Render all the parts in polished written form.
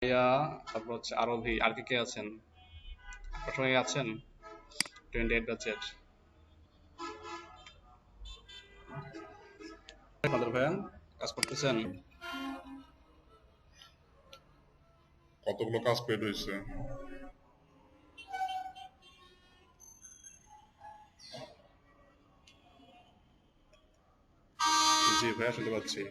ইয়া, তারপর হচ্ছে আরোভি, আর কে কে আছেন? আপনার সঙ্গে আছেন 28 ব্যাচের কাদের ভাইয়া কাজ করতেছেন? কতগুলো কাজ পেড হয়েছে? জি ভাইয়া, শুনতে পাচ্ছি।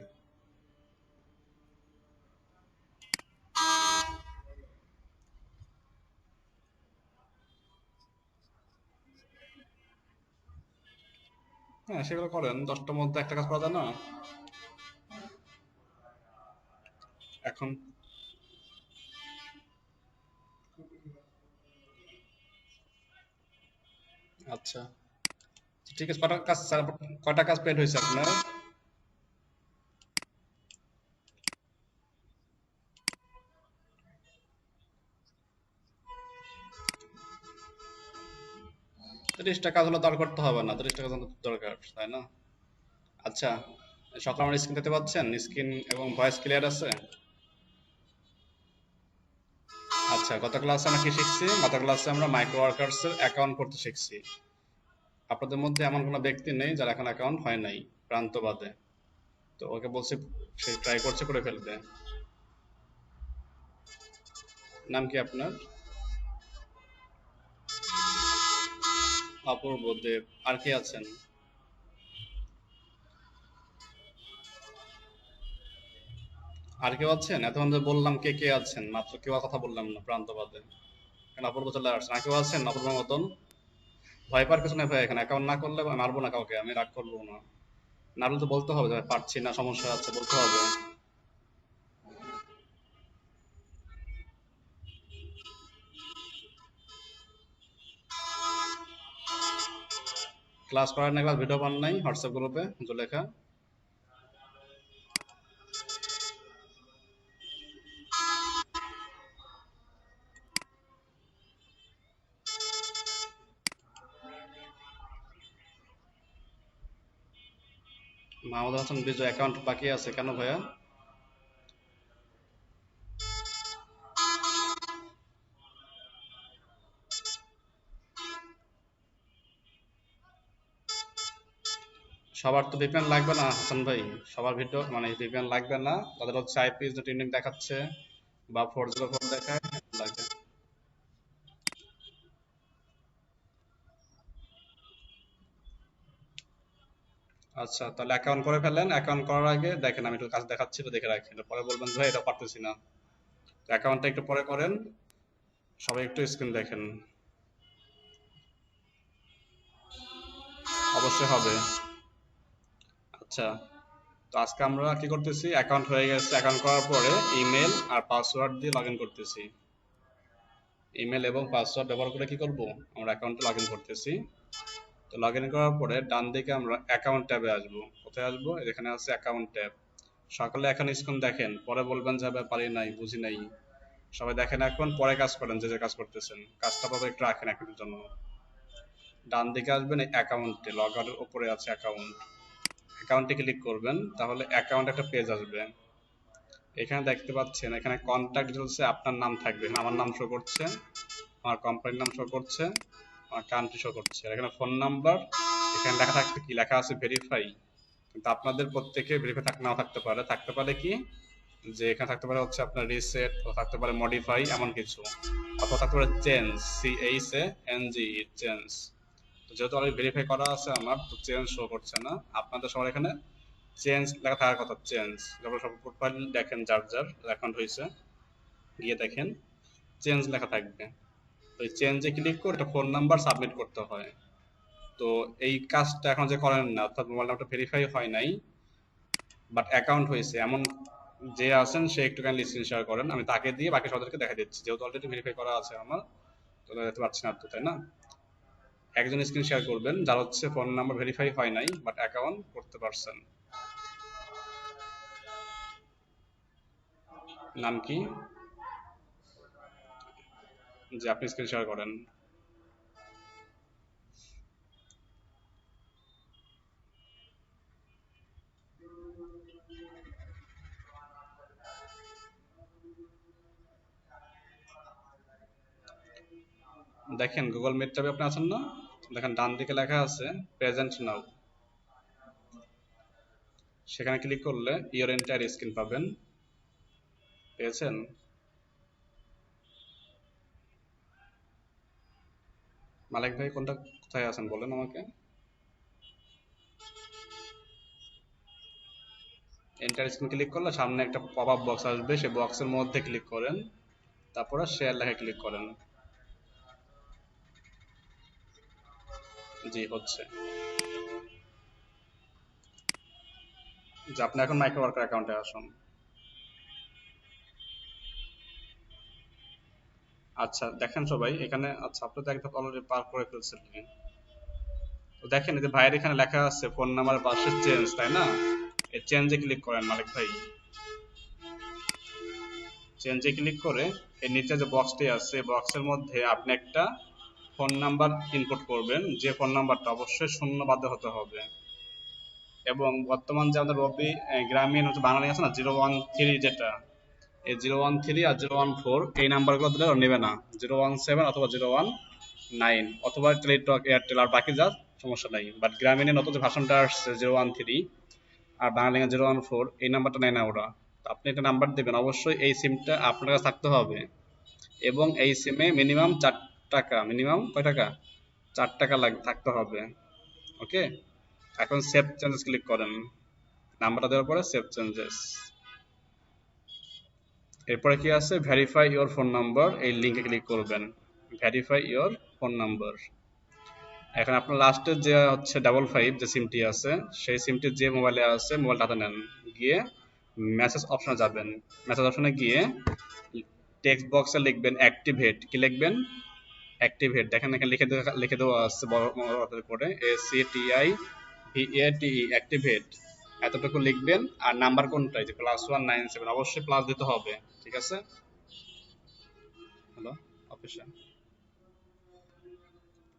হ্যাঁ, সেগুলো করেন। 10টার মধ্যে একটা কাজ করা যায় না এখন? আচ্ছা, ঠিক আছে। কয়টা কাজ পেড হয়েছে আপনার? 30টা কাজ হলে তো আর করতে হবে না, 30টা কাজ আমাদের দরকার, তাই না? আচ্ছা, সকালে আমার স্ক্রিন দেখতে পাচ্ছেন? স্ক্রিন এবং ভয়েস ক্লিয়ার আছে? আচ্ছা, গত ক্লাসে আমরা কি শিখছি? গত ক্লাসে আমরা মাইক্রো ওয়ার্কার্স এর অ্যাকাউন্ট করতে শিখছি। আপনাদের মধ্যে এমন কোনো ব্যক্তি নেই যার এখন অ্যাকাউন্ট হয় নাই, প্রান্ত বাদে। তো ওকে বলছি, সে ট্রাই করছে, করে ফেলবে। নাম কি আপনার? অপূর্ব দেব। আর কে আছেন? আর কেউ আছেন? এতক্ষণ ধরে বললাম কে কে আছেন, মাত্র কেউ কথা বললাম না প্রান্ত বাদে। কেন অপূর্ব চলে আসছেন? আর কেউ আছেন অপূর্ব মতন? ভয় পাওয়ার কিছু নেই ভাই, এখানে অ্যাকাউন্ট না করলে আমি মারবো না কাউকে, আমি রাগ করবো না। না হলে তো বলতে হবে যে ভাই পারছি না, সমস্যা আছে, বলতে হবে। ক্লাস করার না, ক্লাস ভিডিও পান নাই হোয়াটসঅ্যাপ গ্রুপে জুলেখা? মাহমুদ হাসান বিজয় অ্যাকাউন্ট বাকি আছে কেন ভাইয়া? সবার তো ভিপিএন লাগবে না হাসান ভাই। সবার ভিডিও মানে ভিপিএন লাগবে না, তাদের হচ্ছে আইপি যে টিউনিং দেখাচ্ছে বা 404 দেখায় লাগে। আচ্ছা, তাহলে অ্যাকাউন্ট করে ফেলেন। অ্যাকাউন্ট করার আগে দেখেন, আমি একটু কাজ দেখাচ্ছি, এটা দেখে রাখেন, পরে বলবেন ভাই এটা পারতেছি না। অ্যাকাউন্টটা একটু পরে করেন, সবাই একটু স্ক্রিন দেখেন। অবশ্যই হবে। আচ্ছা, তো আজকে আমরা কি করতেছি, অ্যাকাউন্ট হয়ে গেছে, অ্যাকাউন্ট করার পরে ইমেল আর পাসওয়ার্ড দিয়ে লগ ইন করতেছি। ইমেল এবং পাসওয়ার্ড ব্যবহার করে কি করব, আমরা অ্যাকাউন্টে লগ ইন করতেছি। তো লগ ইন করার পরে ডান দিকে আমরা অ্যাকাউন্ট ট্যাবে আসবো। কোথায় আসবো? এখানে আছে অ্যাকাউন্ট ট্যাব। সকালে এখন স্ক্রিন দেখেন, পরে বলবেন যে ভাই পারি নাই, বুঝি নাই। সবাই দেখেন এখন, পরে কাজ করেন, যে যে কাজ করতেছেন কাজটা পাবে একটু রাখেন এখনের জন্য। ডান দিকে আসবেন, অ্যাকাউন্টে লগ আউটের উপরে আছে অ্যাকাউন্ট। অ্যাকাউন্টে ক্লিক করবেন, তাহলে অ্যাকাউন্ট একটা পেজ আসবে। এখানে দেখতে পাচ্ছেন, এখানে কন্ট্যাক্ট ডিটেলসে আপনার নাম থাকবে। আমার নাম শো করছে, আমার কোম্পানির নাম শো করছে, আমার কান্ট্রি শো করছে, আর এখানে ফোন নাম্বার। এখানে লেখা থাকবে, কি লেখা আছে, ভেরিফাই। কিন্তু আপনাদের প্রত্যেকে ভেরিফাই নাও থাকতে পারে। থাকতে পারে কি, যে এখানে থাকতে পারে হচ্ছে আপনার রিসেট, থাকতে পারে মডিফাই, এমন কিছু। অথবা থাকতে পারে চেঞ্জ, CHANG, চেঞ্জ। তো যেহেতু অলরেডি ভেরিফাই করা আছে আমার, তো চেঞ্জ শো করছে না। আপনাদের সবার এখানে চেঞ্জ লেখা থাকার কথা, চেঞ্জ। যখন সব প্রোফাইল দেখেন, যার যার অ্যাকাউন্ট হয়েছে, গিয়ে দেখেন চেঞ্জ লেখা থাকবে। তো এই চেঞ্জে ক্লিক করে একটা ফোন নাম্বার সাবমিট করতে হয়। তো এই কাজটা এখন যে করেন না, অর্থাৎ মোবাইল নাম্বারটা ভেরিফাই হয় নাই বাট অ্যাকাউন্ট হয়েছে, এমন যে আছেন সে একটু কাইন্ডলি স্ক্রিন শেয়ার করেন, আমি তাকে দিয়ে বাকি সবাইকে দেখা দিচ্ছি, যেহেতু অলরেডি ভেরিফাই করা আছে আমার। তো দেখতে পাচ্ছি না তো, তাই না? একজন স্ক্রিন শেয়ার করবেন যার হচ্ছে ফোন নাম্বার ভেরিফাই হয় নাই বাট অ্যাকাউন্ট করতে পারছেন। নাম কি? যে আপনি স্ক্রিন শেয়ার করেন। দেখেন গুগল মিট ট্যাবে আপনি আছেন না, দেখেন ডান দিকে লেখা আছে প্রেজেন্ট নাও, সেখানে ক্লিক করলে ইওর এন্টায়ার স্ক্রিন পাবেন। পেয়েছেন? মালিক ভাই কোনটা, কোথায় আছেন বলেন আমাকে। এন্টার স্ক্রিন ক্লিক করলে সামনে একটা পপ আপ বক্স আসবে, সেই বক্সের মধ্যে ক্লিক করেন, তারপরে শেয়ার লেখা ক্লিক করেন। জি হচ্ছে। যে আপনি এখন মাইক্রো ওয়ার্কার অ্যাকাউন্টে আসুন। আচ্ছা দেখেন সবাই এখানে, আচ্ছা আপনি তো একদম অলরেডি পার করে ফেলছিলেন। তো দেখেন এই যে ভাইয়ের এখানে লেখা আছে ফোন নাম্বারের পাশে চেঞ্জ, তাই না? এই চেঞ্জে ক্লিক করেন মালিক ভাই। চেঞ্জে ক্লিক করে এর নিচে যে বক্সটি আছে, বক্সের মধ্যে আপনি একটা ফোন নাম্বার ইনপুট করবেন, যে ফোন নাম্বারটা অবশ্যই শূন্য বাদে হতে হবে। এবং বর্তমান যে আমাদের রবি গ্রামীণ হচ্ছে বাঙালি আছে না 013, যেটা এই 013 আর 014 এই নাম্বারগুলো দিলে নেবে না। 017 অথবা 019 অথবা টেলিটক এয়ারটেল আর বাকি যা সমস্যা নাই, বাট গ্রামীণের নতুন যে ভাষণটা আসছে 013 আর বাঙালি 014 এই নাম্বারটা নেয় না ওরা। তো আপনি একটা নাম্বার দেবেন, অবশ্যই এই সিমটা আপনার কাছে থাকতে হবে এবং এই সিমে মিনিমাম 4 টাকা, মিনিমাম কয় টাকা, 4 টাকা থাকতে হবে। ওকে, এখন সেভ চেঞ্জেস ক্লিক করেন, নাম্বারটা দেওয়ার পরে সেভ চেঞ্জেস। এরপরে কি আছে, ভেরিফাই ইওর ফোন নাম্বার, এই লিঙ্কে ক্লিক করবেন, ভেরিফাই ইওর ফোন নাম্বার। এখন আপনার লাস্টের যে হচ্ছে 55 যে সিমটি আছে, সেই সিমটি যে মোবাইলে আছে মোবাইলটা হাতে নেন, গিয়ে মেসেজ অপশনে যাবেন, মেসেজ অপশনে গিয়ে টেক্সট বক্সে লিখবেন অ্যাক্টিভেট, কি লিখবেন, অ্যাক্টিভেট। দেখেন এখানে লিখে দেওয়া আছে বড় বড় করে ACTIVATE, অ্যাক্টিভেট, এতটুকু লিখবেন। আর নাম্বার কোনটা, যে +197, অবশ্যই প্লাস দিতে হবে, ঠিক আছে। হ্যালো অফিসে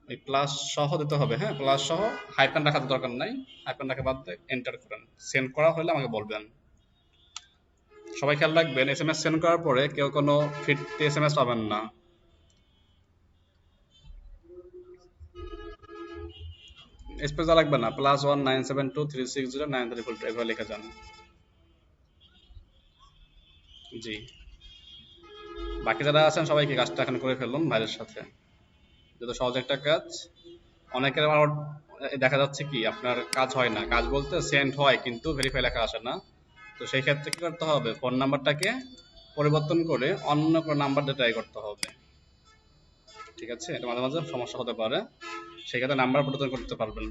এই প্লাস সহ দিতে হবে, হ্যাঁ প্লাস সহ, হাইফেন রাখার দরকার নাই, হাইফেন রাখা বাদ দিয়ে এন্টার করেন। সেন্ড করা হলে আমাকে বলবেন। সবাই খেয়াল রাখবেন, SMS সেন্ড করার পরে কেউ কোনো ফিরতি SMS পাবেন না। স্পেস দেওয়া লাগবে না, +19723609332 এভাবে লিখে যান। জি, বাকি যারা আছেন সবাইকে কাজটা এখন করে ফেলুন ভাইয়ের সাথে, যত সহজ একটা কাজ। অনেকের আবার দেখা যাচ্ছে কি আপনার কাজ হয় না, কাজ বলতে সেন্ড হয় কিন্তু ভেরিফাই লেখা আসে না। তো সেই ক্ষেত্রে কি করতে হবে, ফোন নাম্বারটাকে পরিবর্তন করে অন্য কোনো নাম্বার দিয়ে ট্রাই করতে হবে, ঠিক আছে। এটা মাঝে মাঝে সমস্যা হতে পারে, সেক্ষেত্রে নাম্বার পরিবর্তন করতে পারবেন,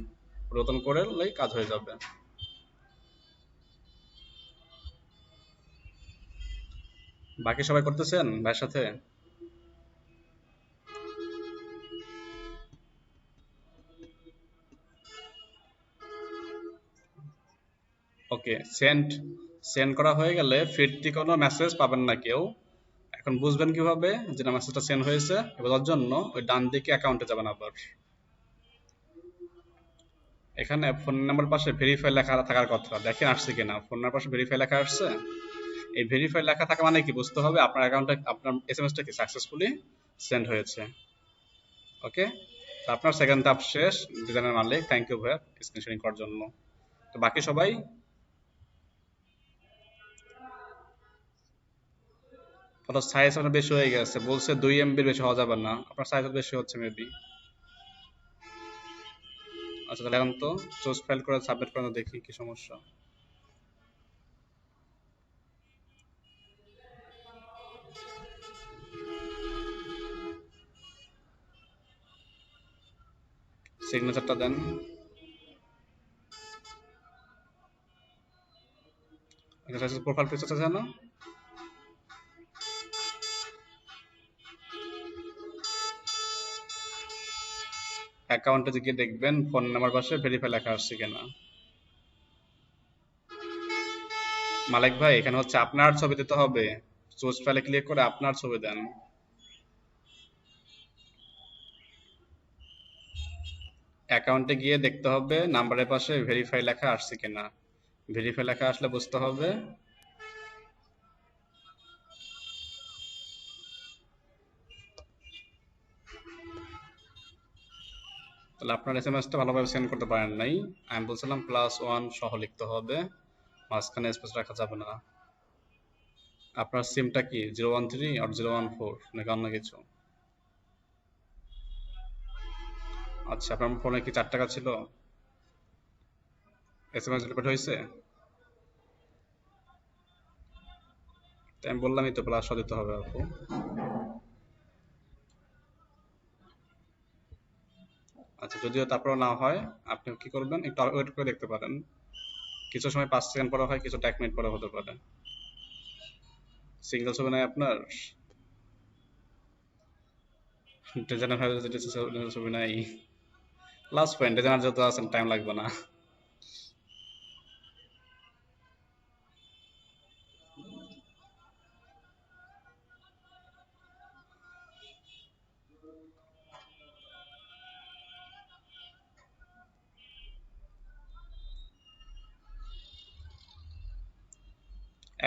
পরিবর্তন করলেই কাজ হয়ে যাবে। বাকি সবাই করতেছেন ভাইয়ের সাথে? ওকে, সেন্ড সেন্ড করা হয়ে গেলে ফিরতি কোনো মেসেজ পাবেন না কেউ। এখন বুঝবেন কিভাবে যে না মেসেজটা সেন্ড হয়েছে, বোঝার জন্য ওই ডান দিকে অ্যাকাউন্টে যাবেন আবার। এখানে ফোন নাম্বার পাশে ভেরিফাই লেখা থাকার কথা, দেখেন আসছে কিনা, ফোন নাম্বার পাশে ভেরিফাই লেখা আসছে। এই ভেরিফাই লেখা থাকা মানে কি বুঝতে হবে, আপনার অ্যাকাউন্টে আপনার এসএমএসটা কি সাকসেসফুলি সেন্ড হয়েছে। ওকে, তো আপনার সেকেন্ড ধাপ শেষ। ডিজাইনের মালিক, থ্যাংক ইউ ভাইয়া স্ক্রিন শেয়ারিং করার জন্য। তো বাকি সবাই, ফটো সাইজ আপনার বেশি হয়ে গেছে, বলছে 2 MB বেশি হওয়া যাবে না, আপনার সাইজ বেশি হচ্ছে মেবি। আচ্ছা তাহলে এখন তো চুজ ফাইল করে সাবমিট করে দেখি কি সমস্যা। সিগনেচারটা দেন। প্রোফাইল পিকচার আছে না, অ্যাকাউন্টে গিয়ে দেখবেন ফোন নাম্বার পাশে ভেরিফাই লেখা আসছে কিনা। মালিক ভাই এখানে হচ্ছে আপনার ছবি দিতে হবে, চুজ ফাইলে ক্লিক করে আপনার ছবি দেন। অ্যাকাউন্টে গিয়ে দেখতে হবে নাম্বারের পাশে ভেরিফাই লেখা আসছে কিনা, ভেরিফাই লেখা আসলে বুঝতে হবে। তাহলে আপনার এসএমএসটা ভালোভাবে সেন্ড করতে পারেন নাই। আমি বলছিলাম +1 সহ লিখতে হবে, মাঝখানে স্পেস রাখা যাবে না। আপনার সিমটা কি 013 আর 014 নাকি অন্য কিছু? আচ্ছা, আপনার ফোনে কি 4 টাকা ছিল? এসএমএস ডেলিভারি হয়েছে? তাই আমি বললামই তো +1 দিতে হবে আপু। আচ্ছা, যদিও তারপরেও না হয়, আপনি কি করবেন, একটু ওয়েট করে দেখতে পারেন। কিছু সময় 5 সেকেন্ড পরে হয়, কিছু 1 মিনিট পরে হতে পারে। সিঙ্গেল ছবি নাই আপনার? ডিজাইনার হয়ে যদি ছবি নাই, লাস্ট পয়েন্ট ডিজাইনার যত আছেন টাইম লাগবে না।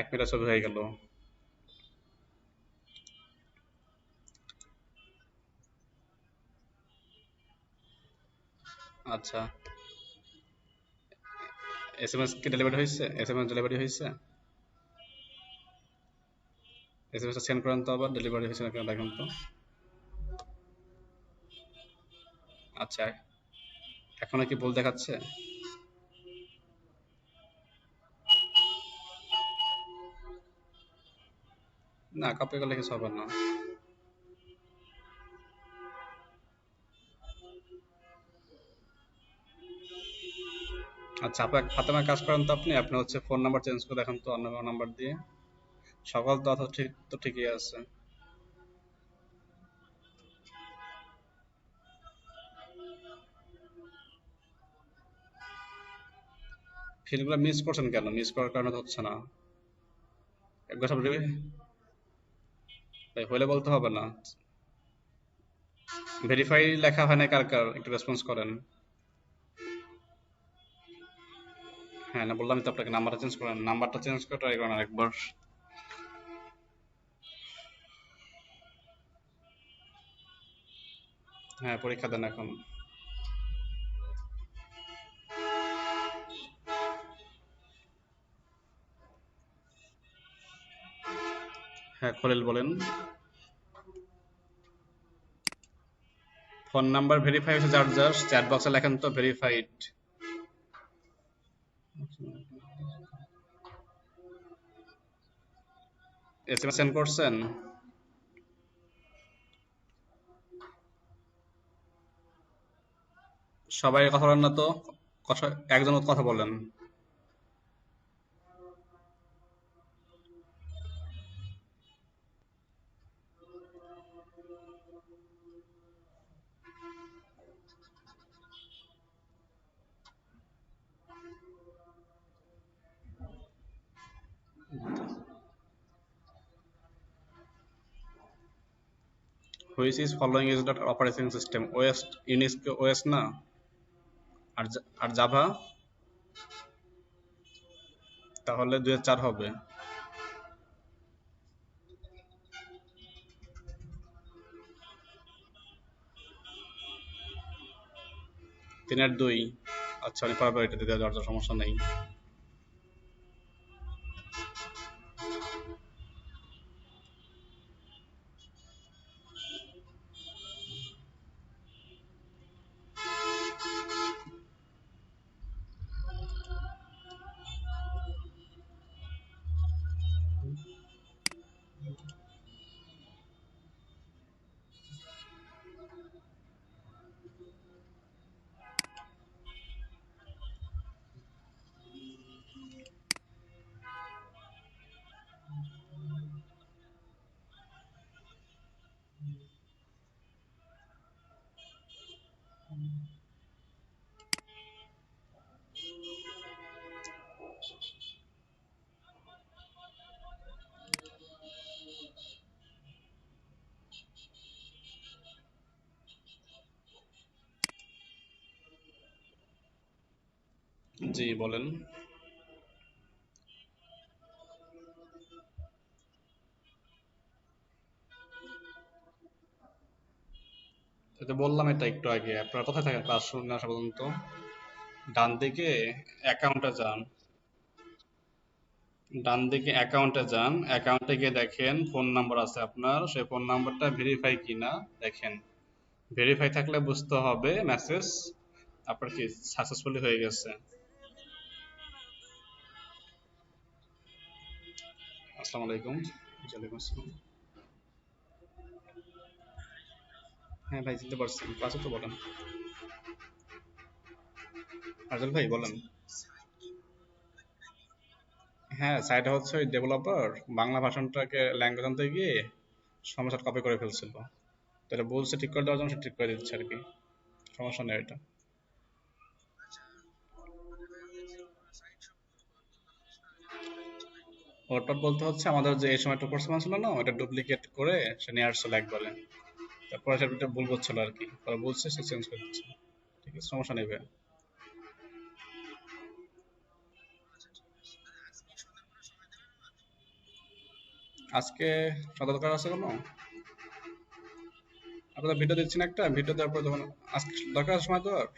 এক মিনিটের ছবি হয়ে গেল। আচ্ছা, এসএমএস কি ডেলিভারি হয়েছে? এসএমএস ডেলিভারি হয়েছে? এসএমএসটা সেন্ড করেন তো আবার, ডেলিভারি হয়েছে নাকি দেখেন তো। আচ্ছা, এখন কি ভুল দেখাচ্ছে? না, কপি করলে কিছু হবে না। আচ্ছা, আপনি এক ফাতেমার কাজ করেন তো, আপনি হচ্ছে ফোন নাম্বার চেঞ্জ করে দেখেন তো, অন্য নাম্বার দিয়ে। সকল তথ্য ঠিক তো ঠিকই আছে। ফিল্ডগুলো মিস করছেন কেন? মিস করার কারণে তো হচ্ছে না। একবার সব হলে বলতে হবে না। ভেরিফাই লেখা হয় না কার কার, একটু রেসপন্স করেন। হ্যাঁ, না বললাম তো আপনাকে, নাম্বারটা চেঞ্জ করেন, নাম্বারটা চেঞ্জ করে ট্রাই করেন আরেকবার। হ্যাঁ, পরীক্ষা দেন এখন। হ্যাঁ, খলিল বলেন। ফোন নাম্বার ভেরিফাই হয়েছে যার যার, চ্যাট বক্সে লেখেন তো ভেরিফাইড। এসএমএস সেন্ড করছেন? সবাই কথা বলেন না তো, একজন কথা বলেন। Which is following is not operating system. OS, Unix OS না? আর জাভা? তাহলে 2 এর 4 হবে। 3-এর 2। আচ্ছা, আমি পারবো, এটা দিতে যাওয়ার সমস্যা নেই। জি বলেন। এটা বললাম এটা একটু আগে, আপনারা কোথায় থাকেন ক্লাস শুনে আসা পর্যন্ত? ডান দিকে অ্যাকাউন্টে যান, ডান দিকে অ্যাকাউন্টে যান, অ্যাকাউন্টে গিয়ে দেখেন ফোন নাম্বার আছে আপনার, সেই ফোন নাম্বারটা ভেরিফাই কিনা দেখেন। ভেরিফাই থাকলে বুঝতে হবে মেসেজ আপনার কি সাকসেসফুলি হয়ে গেছে। আসসালামু আলাইকুম। ওয়ালাইকুম আসসালাম। হ্যাঁ ভাই চিনতে পারছেন, ক্লাসে তো বলেন। আজল ভাই বলেন। হ্যাঁ, সাইটে হচ্ছে ওই ডেভেলপার বাংলা ভাষণটাকে ল্যাঙ্গুয়েজ আনতে গিয়ে সমস্যা কপি করে ফেলছিল, তো এটা বলছে ঠিক করে দেওয়ার জন্য, সে ঠিক করে দিচ্ছে আর কি। সমস্যা নেই এটা। ওটা বলতে হচ্ছে আমাদের যে এই সময় একটা কোর্স ছিল না, ওটা ডুপ্লিকেট করে সে নিয়ে আসছিল একবারে, তারপরে সেটা ভুল করছিল আর কি, পরে বলছে সে চেঞ্জ করে দিচ্ছে। ঠিক আছে, সমস্যা নেই ভাই। আজকে সদর দরকার আছে কোনো? আপনাদের ভিডিও দিচ্ছি না একটা, ভিডিও দেওয়ার পর যখন আজকে দরকার আছে সময় তো আর।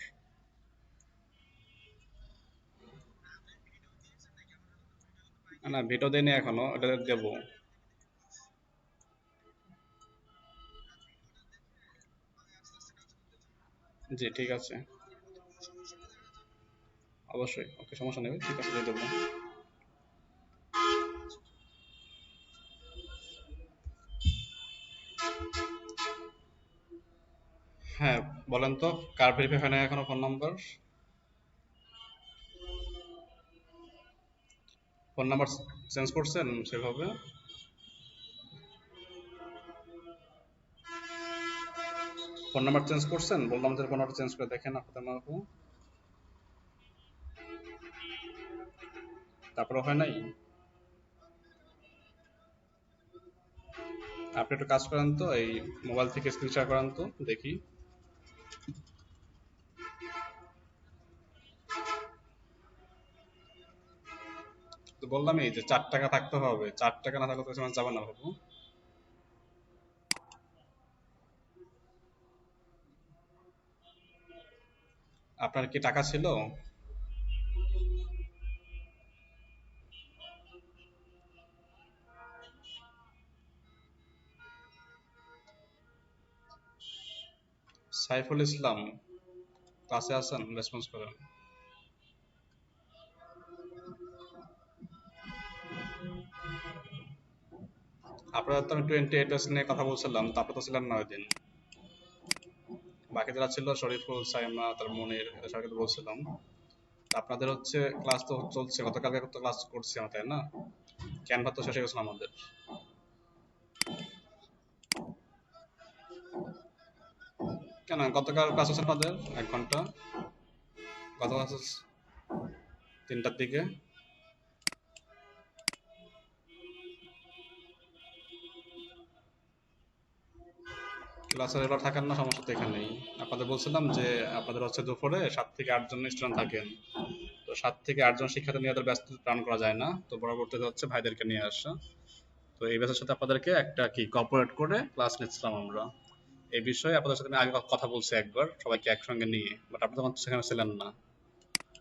না ভিডিও দেয়নি এখনো, এটা দেবো। জি ঠিক আছে, অবশ্যই, ওকে সমস্যা নেই, ঠিক আছে দিয়ে দেবো। হ্যাঁ বলেন তো, কার ভেরিফাই হয় না এখনো phone number? Phone number change করছেন সেভাবে? ফোন নাম্বার চেঞ্জ করছেন, বললাম যে ফোন নাম্বার চেঞ্জ করে দেখেন আপনাদের মাহবু। তারপরে হয় নাই? আপনি একটু কাজ করেন তো, এই মোবাইল থেকে স্ক্রিন শেয়ার করেন তো দেখি। তো বললাম এই যে 4 টাকা থাকতে হবে, 4 টাকা না থাকলে তো এসএমএস যাবে না বাবু। আপনার কি টাকা ছিল? সাইফুল ইসলাম ক্লাসে আছেন, রেসপন্স করেন। আপনারা তো আমি 28 নিয়ে কথা বলছিলাম, তো আপনারা তো ছিলেন না ওই দিন। বাকি যারা ছিল শরীফুল, সাইমা, তার মনির, এদের সবাইকে তো বলছিলাম। তো আপনাদের হচ্ছে ক্লাস তো চলছে, গতকালকে তো ক্লাস করছি আমরা তাই না? ক্যানভা তো শেষ হয়ে গেছিল আমাদের। কেন গতকাল ক্লাস হচ্ছে আপনাদের 1 ঘন্টা? গতকাল ক্লাস 3টার দিকে। ক্লাসে রেগুলার থাকেন না, সমস্যা তো এখানেই। আপনাদের বলছিলাম যে আপনাদের হচ্ছে দুপুরে 7 থেকে 8 জন স্টুডেন্ট থাকেন, তো 7 থেকে 8 জন শিক্ষার্থী নিয়ে ওদের ব্যস্ত প্ল্যান করা যায় না, তো পরবর্তীতে হচ্ছে ভাইদেরকে নিয়ে আসা। তো এই ব্যাচের সাথে আপনাদেরকে একটা কি কর্পোরেট করে ক্লাস নিচ্ছিলাম আমরা। এই বিষয়ে আপনাদের সাথে আমি আগে কথা বলছি একবার সবাইকে একসঙ্গে নিয়ে, বাট আপনারা তখন সেখানে ছিলেন না।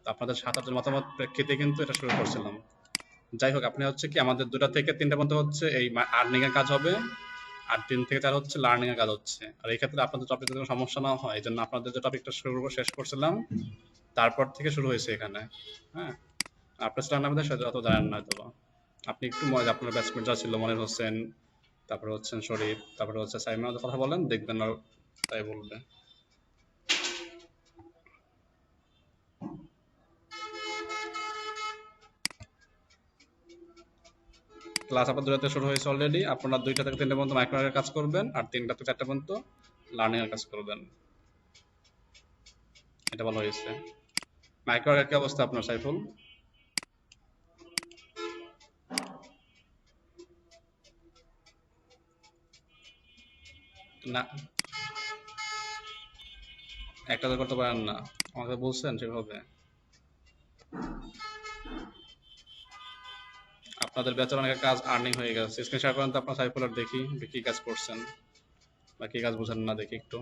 তো আপনাদের 7-8 জন মতামত প্রেক্ষিতে কিন্তু এটা শুরু করছিলাম। যাই হোক, আপনি হচ্ছে কি আমাদের 2টা থেকে 3টা পর্যন্ত হচ্ছে এই আর্নিং এর কাজ হবে, আর 3 থেকে 4 হচ্ছে লার্নিং এর কাজ হচ্ছে। আর এই ক্ষেত্রে আপনাদের টপিক কোনো সমস্যা না হয়, এই জন্য আপনাদের যে টপিকটা শুরু শেষ করছিলাম তারপর থেকে শুরু হয়েছে এখানে। হ্যাঁ, আপনার ছিলেন আমাদের সাথে অত জানেন না হয়তো বা। আপনি একটু মজা, আপনার ব্যাচমেট যা ছিল মনির হোসেন, তারপরে হচ্ছেন শরীফ, তারপরে হচ্ছে সাইমা, কথা বলেন দেখবেন আর তাই বলবে। ক্লাস আপনার 2টা থেকে শুরু হয়েছে অলরেডি, আপনারা 2টা থেকে 3টা পর্যন্ত মাইক্রোওয়েভের কাজ করবেন, আর 3টা থেকে 4টা পর্যন্ত লার্নিং এর কাজ করবেন। এটা ভালো হয়েছে। মাইক্রোওয়েভের কি অবস্থা আপনার সাইফুল? না, একটা তো করতে পারেন না, আমাকে বলছেন সেভাবে। আপনাদের ব্যাচের অনেক কাজ আর্নিং হয়ে গেছে, স্ক্রিন শেয়ার করেন তো আপনার সাইফুল, আর দেখি কি কাজ করছেন বা কি কাজ বুঝেন না দেখি একটু।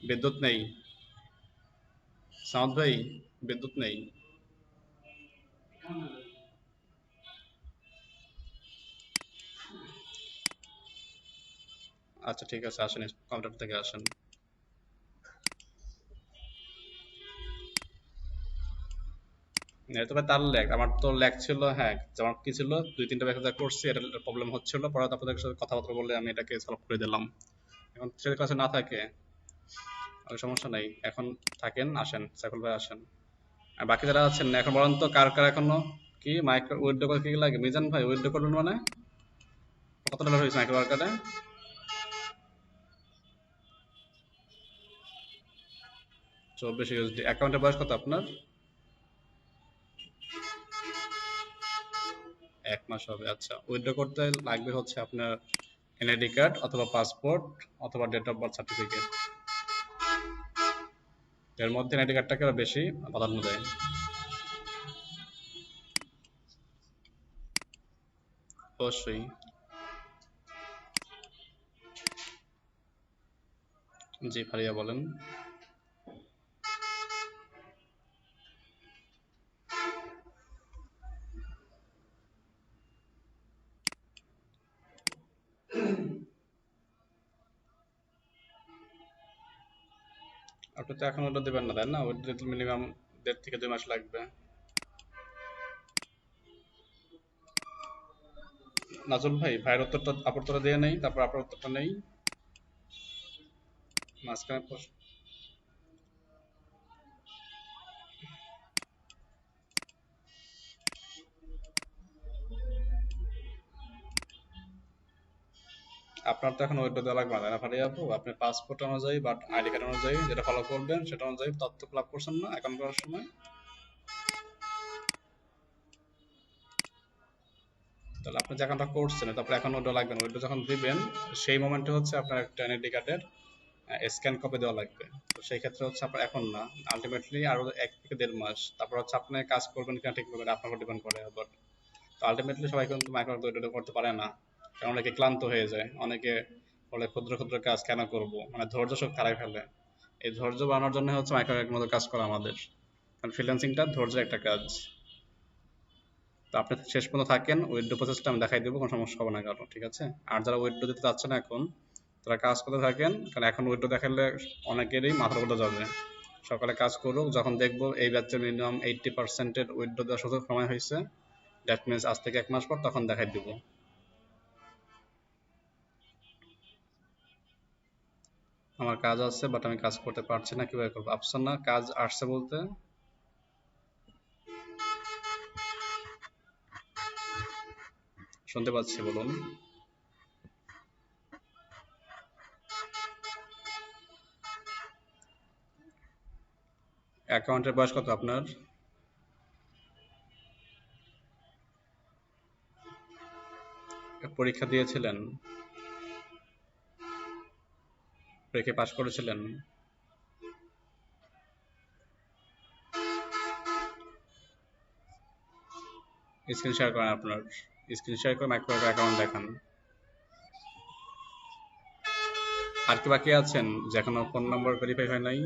বিদ্যুৎ নেই সাউদ ভাই, বিদ্যুৎ নেই। আচ্ছা ঠিক আছে, আসেন কম্পিউটার থেকে আসেন। এটা তো ভাই তার ল্যাগ, আমার তো ল্যাগ ছিল। হ্যাঁ, আমার কি ছিল, 2-3টা ব্যাখ্যা করছি, এটা প্রবলেম হচ্ছিল, পরে তো আপনাদের সাথে কথাবার্তা বলে আমি এটাকে সলভ করে দিলাম। এখন সেটার কাছে না থাকে আর সমস্যা নাই, এখন থাকেন, আসেন সাইফুল ভাই আসেন। আর বাকি যারা আছেন এখন বলেন তো কার কার এখনো কি মাইক্রো উইথড্র করে কি কি লাগে। মিজান ভাই উইথড্র করবেন মানে কত ডলার হয়েছে মাইক্রো ওয়ার্কারে? 24 ইউএসডি। অ্যাকাউন্টের বয়স কত আপনার? 1 মাস হবে। আচ্ছা, উইথড্র করতে লাগবে হচ্ছে আপনার এনআইডি কার্ড অথবা পাসপোর্ট অথবা ডেট অফ বার্থ সার্টিফিকেট। এর মধ্যে এনআইডি কার্ডটাকে বেশি প্রাধান্য দেয়। অবশ্যই। জি ফারিয়া বলেন। আপনি তো এখন ওটা দেবেন না তাই না? ওইটা দিতে মিনিমাম 1.5 থেকে 2 মাস লাগবে। নাজুল ভাই, ভাইয়ের উত্তরটা আপুর উত্তরটা দিয়ে নেই, তারপর আপনার উত্তরটা নেই মাঝখানে আপনার তো এখন ওইটা দেওয়া লাগবে না তাই না ফারিয়া আপু? আপনি পাসপোর্ট অনুযায়ী বা আইডি কার্ড অনুযায়ী যেটা ফলো করবেন সেটা অনুযায়ী তথ্য ফিল আপ করছেন না অ্যাকাউন্ট করার সময়? তাহলে আপনি যে অ্যাকাউন্টটা করছেন তারপর এখন ওটা লাগবে না, ওইটা যখন দিবেন সেই মোমেন্টে হচ্ছে আপনার একটা এনআইডি কার্ডের স্ক্যান কপি দেওয়া লাগবে। তো সেই ক্ষেত্রে হচ্ছে আপনার এখন না, আলটিমেটলি আরো 1 থেকে 1.5 মাস, তারপর হচ্ছে আপনি কাজ করবেন কিনা ঠিক করবেন আপনার উপর ডিপেন্ড করে আবার। তো আলটিমেটলি সবাই কিন্তু মাইক্রো ওইটা করতে পারে না, কারণ অনেকে ক্লান্ত হয়ে যায়, অনেকে বলে ক্ষুদ্র ক্ষুদ্র কাজ কেন করব, মানে ধৈর্য শক্তি হারায় ফেলে। এই ধৈর্য বাড়ানোর জন্য হচ্ছে মাইক্রোর মতো কাজ করা আমাদের, কারণ ফ্রিল্যান্সিংটা ধৈর্যের একটা কাজ। তো আপনি শেষ পর্যন্ত থাকেন, উইথড্র প্রসেসটা আমি দেখাই দেবো, কোনো সমস্যা হবে না কারো, ঠিক আছে? আর যারা উইথড্র দিতে চাচ্ছে না এখন, তারা কাজ করতে থাকেন, কারণ এখন উইথড্র দেখালে অনেকেরই মাথার উপরে যাবে। সকালে কাজ করুক, যখন দেখবো এই ব্যাচের মিনিমাম 80% উইথড্র দেওয়ার সুযোগ সময় হয়েছে, দ্যাট মিনস আজ থেকে 1 মাস পর, তখন দেখাই দিব। আমার কাজ আছে বাট আমি কাজ করতে পারছি না, কিভাবে করবো? আফসানা, কাজ আসছে বলতে? শুনতে পাচ্ছি, বলুন। অ্যাকাউন্টের বয়স কত আপনার? পরীক্ষা দিয়েছিলেন? পরীক্ষা পাশ করেছিলেন? স্ক্রিন শেয়ার করেন আপনার, স্ক্রিন শেয়ার করে মাইক্রো অ্যাকাউন্ট দেখান। আর কি বাকি আছেন যে এখনো ফোন নম্বর ভেরিফাই হয় নাই?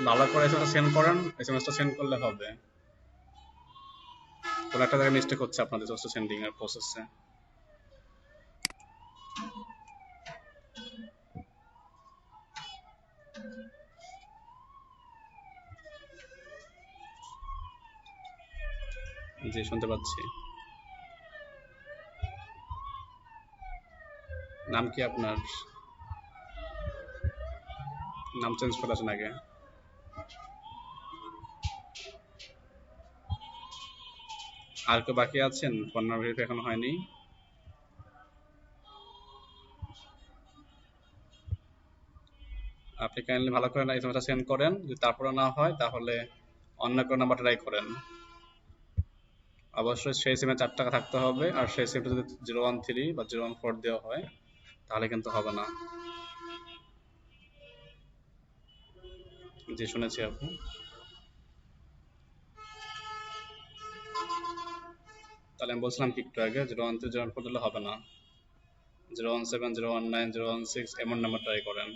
ভালো করে এসএমএস সেন্ড করেন, এসএমএসটা সেন্ড করলে হবে। কোনো একটা জায়গায় মিস্টেক হচ্ছে আপনাদের এসএমএস সেন্ডিং এর প্রসেসে। জি শুনতে পাচ্ছি। নাম কি আপনার? নাম চেঞ্জ করে আসেন আগে। আর কেউ বাকি আছেন ফোন নাম্বার ভেরিফাই এখনো হয়নি? আপনি কাইন্ডলি ভালো করে এসএমএসটা সেন্ড করেন, যদি তারপরে না হয় তাহলে অন্য কোনো নাম্বার ট্রাই করেন। অবশ্যই সেই সিমে 4 টাকা থাকতে হবে, আর সেই সিমটা যদি 013 বা 014 দেওয়া হয় তাহলে কিন্তু হবে না। জি শুনেছি আপু। তাহলে আমি বলছিলাম কি একটু আগে 013 দিলে হবে না, 017 019 016 এমন নাম্বার ট্রাই করেন।